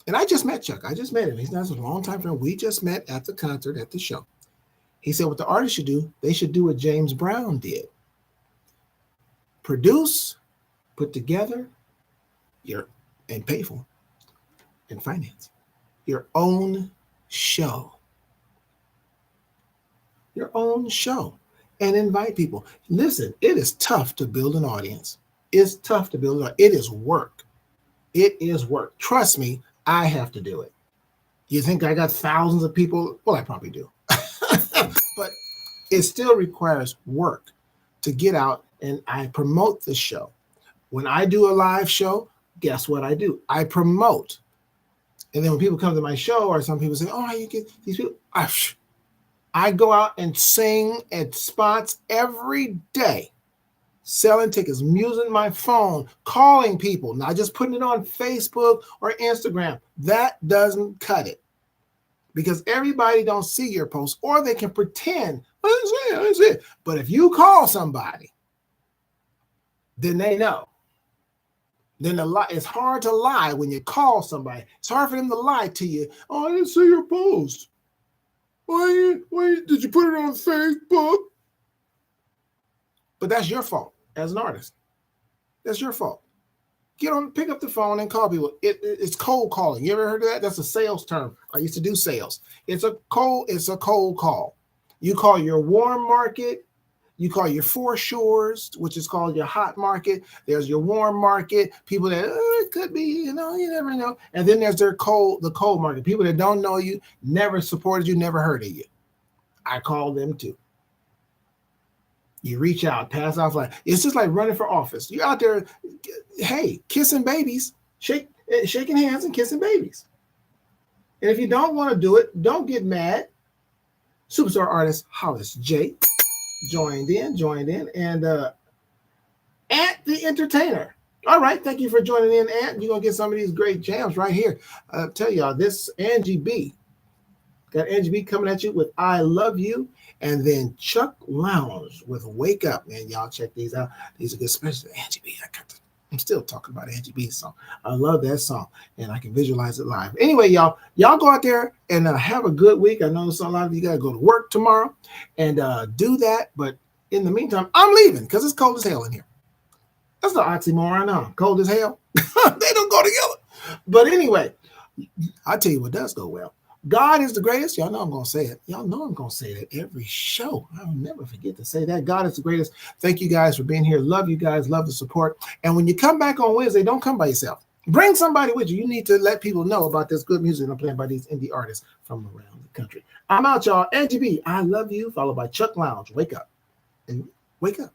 And I just met Chuck. I just met him. He's not a long time friend. We just met at the concert, at the show. He said what the artist should do, they should do what James Brown did. Produce, put together, and pay for, and finance your own show. Your own show. And invite people. Listen, it is tough to build an audience. It's tough to build. It is work. It is work. Trust me, I have to do it. You think I got thousands of people? Well, I probably do. But it still requires work to get out, and I promote the show. When I do a live show, guess what I do? I promote. And then when people come to my show, or some people say, oh, you get these people, I go out and sing at spots every day. selling tickets, using my phone, calling people, not just putting it on Facebook or Instagram. That doesn't cut it because everybody don't see your post, or they can pretend, that's it. But if you call somebody, then they know. Then it's hard to lie when you call somebody. It's hard for them to lie to you. Oh, I didn't see your post. Why did you put it on Facebook? But that's your fault as an artist. That's your fault. Pick up the phone and call people. It's cold calling. You ever heard of that? That's a sales term. I used to do sales. It's a cold call. You call your warm market. You call your foreshores, which is called your hot market. There's your warm market. People that it could be, you never know. And then there's the cold market. People that don't know you, never supported you, never heard of you. I call them too. You reach out, pass off like it's just like running for office. You're out there, hey, kissing babies, shaking hands and kissing babies. And if you don't want to do it, don't get mad. Superstar artist Hollis J joined in, and Ant the Entertainer. All right, thank you for joining in, Ant. You're gonna get some of these great jams right here. I'll tell y'all, this Angie B. Got Angie B coming at you with I Love You, and then Chuck Lounge with Wake Up. Man, y'all check these out. These are good, especially Angie B. I'm still talking about Angie B's song. I love that song, and I can visualize it live. Anyway, y'all go out there and have a good week. I know a lot of you got to go to work tomorrow and do that. But in the meantime, I'm leaving because it's cold as hell in here. That's the oxymoron, huh? Cold as hell. They don't go together. But anyway, I'll tell you what does go well. God is the greatest. Y'all know I'm going to say it. Y'all know I'm going to say that every show. I'll never forget to say that. God is the greatest. Thank you guys for being here. Love you guys. Love the support. And when you come back on Wednesday, don't come by yourself. Bring somebody with you. You need to let people know about this good music I'm playing by these indie artists from around the country. I'm out, y'all. Angie B, I Love You, followed by Chuck Lounge. Wake up. And wake up.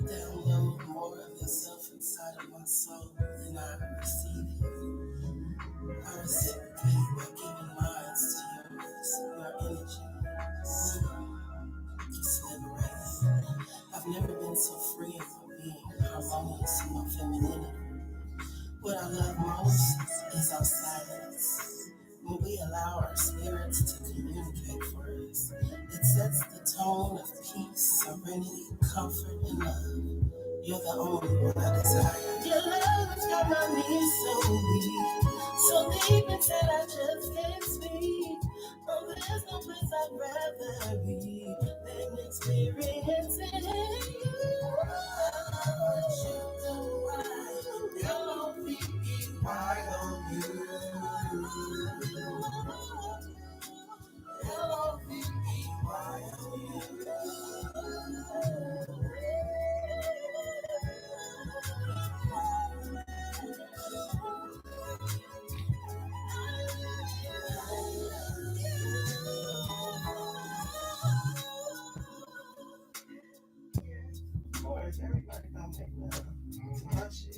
Download more of yourself inside of my soul, and I receive it. I reciprocate. allow our spirits to communicate for us. It sets the tone of peace, serenity, comfort, and love. You're the only one I desire. Your love's got my knees so weak, so deep inside I just can't speak. Oh, there's no place I'd rather be than experiencing you. What you do, L-O-V-E-Y on you. L-O-V-E-Y on you. Of course, everybody gonna make love. My shit.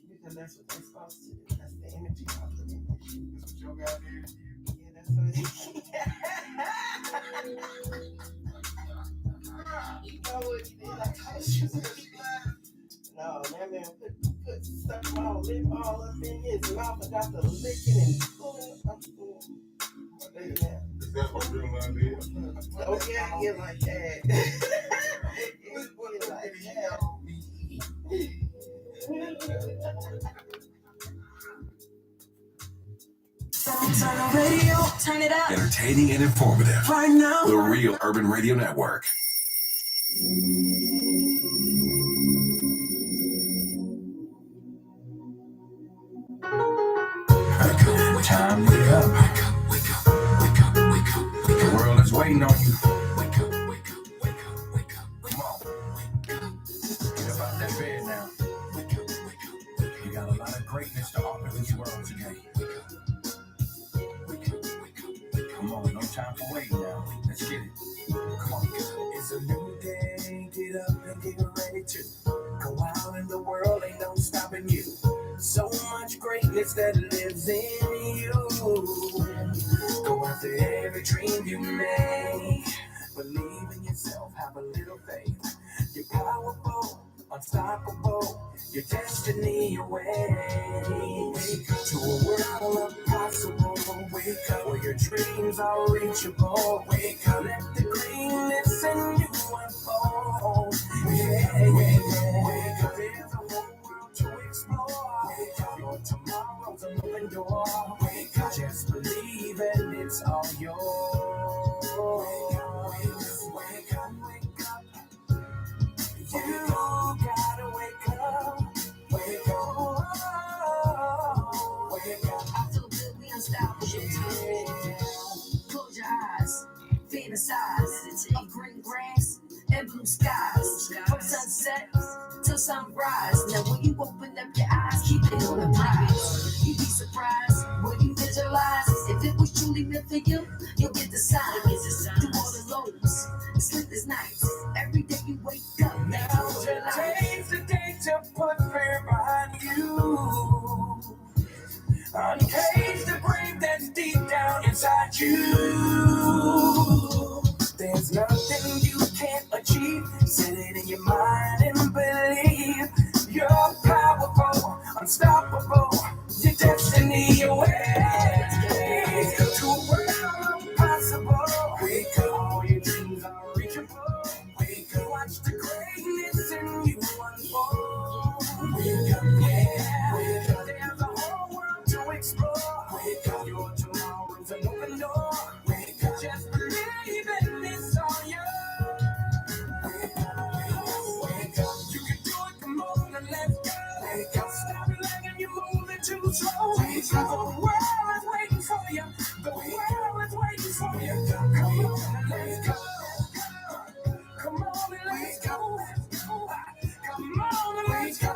Because that's what they're supposed to do. That's the energy I put in that shit. That's what your guy did. Yeah, that's what it is. You know what he did? I told you. No, that man put stuff my lip all up in his mouth and got the licking and pulling up. Yeah. Is that what real love is? Oh, yeah, yeah, like that. It's like that. Turn the radio, turn it up. Entertaining and informative. Right now. The Real Urban Radio Network. Time to wake up. The world is waiting on you. Come on. Get up out that bed now. You got a lot of greatness to offer this world today. Come on, no time for waiting now. Let's get it. Come on. It's a new day. Get up and get ready to go out in the world. Ain't no stopping you. So much greatness that lives in you. Go after every dream you make. Believe in yourself, have a little faith. You're powerful, unstoppable. Your destiny awaits to a world of possible. Wake up where your dreams are reachable. Wake up, let the greenness in you unfold. Yeah, wake up, there's a whole world to explore. Wake up, your tomorrow's an open door. Wake up, just believe and it's all yours. Wake up, wake up, wake up. You gotta wake up. Wake up. Wake up. I feel good, we unstoppable. Close your eyes, fantasize of green grass and blue skies. From sunset till sunrise. Now when you open up your eyes, keep it on the prize. You'd be surprised when you visualize. If it was truly meant for you, you'll get the signs. Through all the lows, sleepless nights. Every day you wake up, now Today's the day to put fear behind you. Uncage the brave that's deep down inside you. There's nothing you can't achieve. Set it in your mind and believe. You're powerful, unstoppable. Your destiny awaits. To a world impossible. Wake up, all your dreams are reachable. Wake up, watch the greatness in you unfold. Wake up, yeah. Wake up, there's a whole world to explore. Wake up, your tomorrow's an open door. Wake up, just believe in this all yours. Wake up, wake up, you can do it, come on and let's go. Wake up, stop letting you moving too slow. Wake up, the world is waiting for you. The world is waiting for you. Come on and let's go. Come on and let's go. Come on and let's go.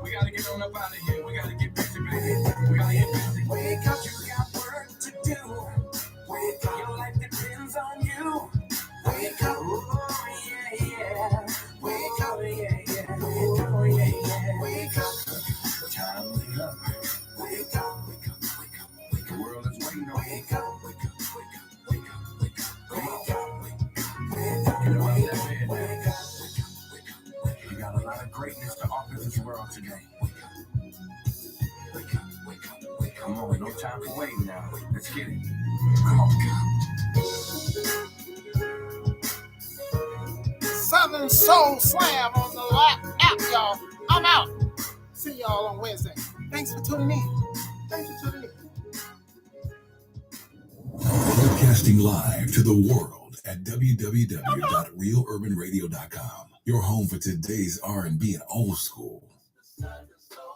We gotta get on up out of here. We gotta get busy, baby. We gotta get busy. Wake up, you got work to do. Wake up, your life depends on you. Wake up, oh yeah, yeah. Wake up, yeah, yeah. Oh yeah, yeah. Wake up. Time to wake up. Wake up, wake up, wake up, wake up. The world is waiting on you. Wake up, wake up, wake up, wake up, wake up, wake up, wake up, wake up, wake up, wake up, wake up. You got a lot of greatness to offer this world today. Wake up, wake up, wake up, wake up. Come on, no time Stop waiting now. Let's get it. Come on, Southern Soul Slam on the app, y'all. I'm out. See y'all on Wednesday. Thanks for tuning in. Thanks for tuning in. Broadcasting live to the world at www.realurbanradio.com. Your home for today's R&B and old school.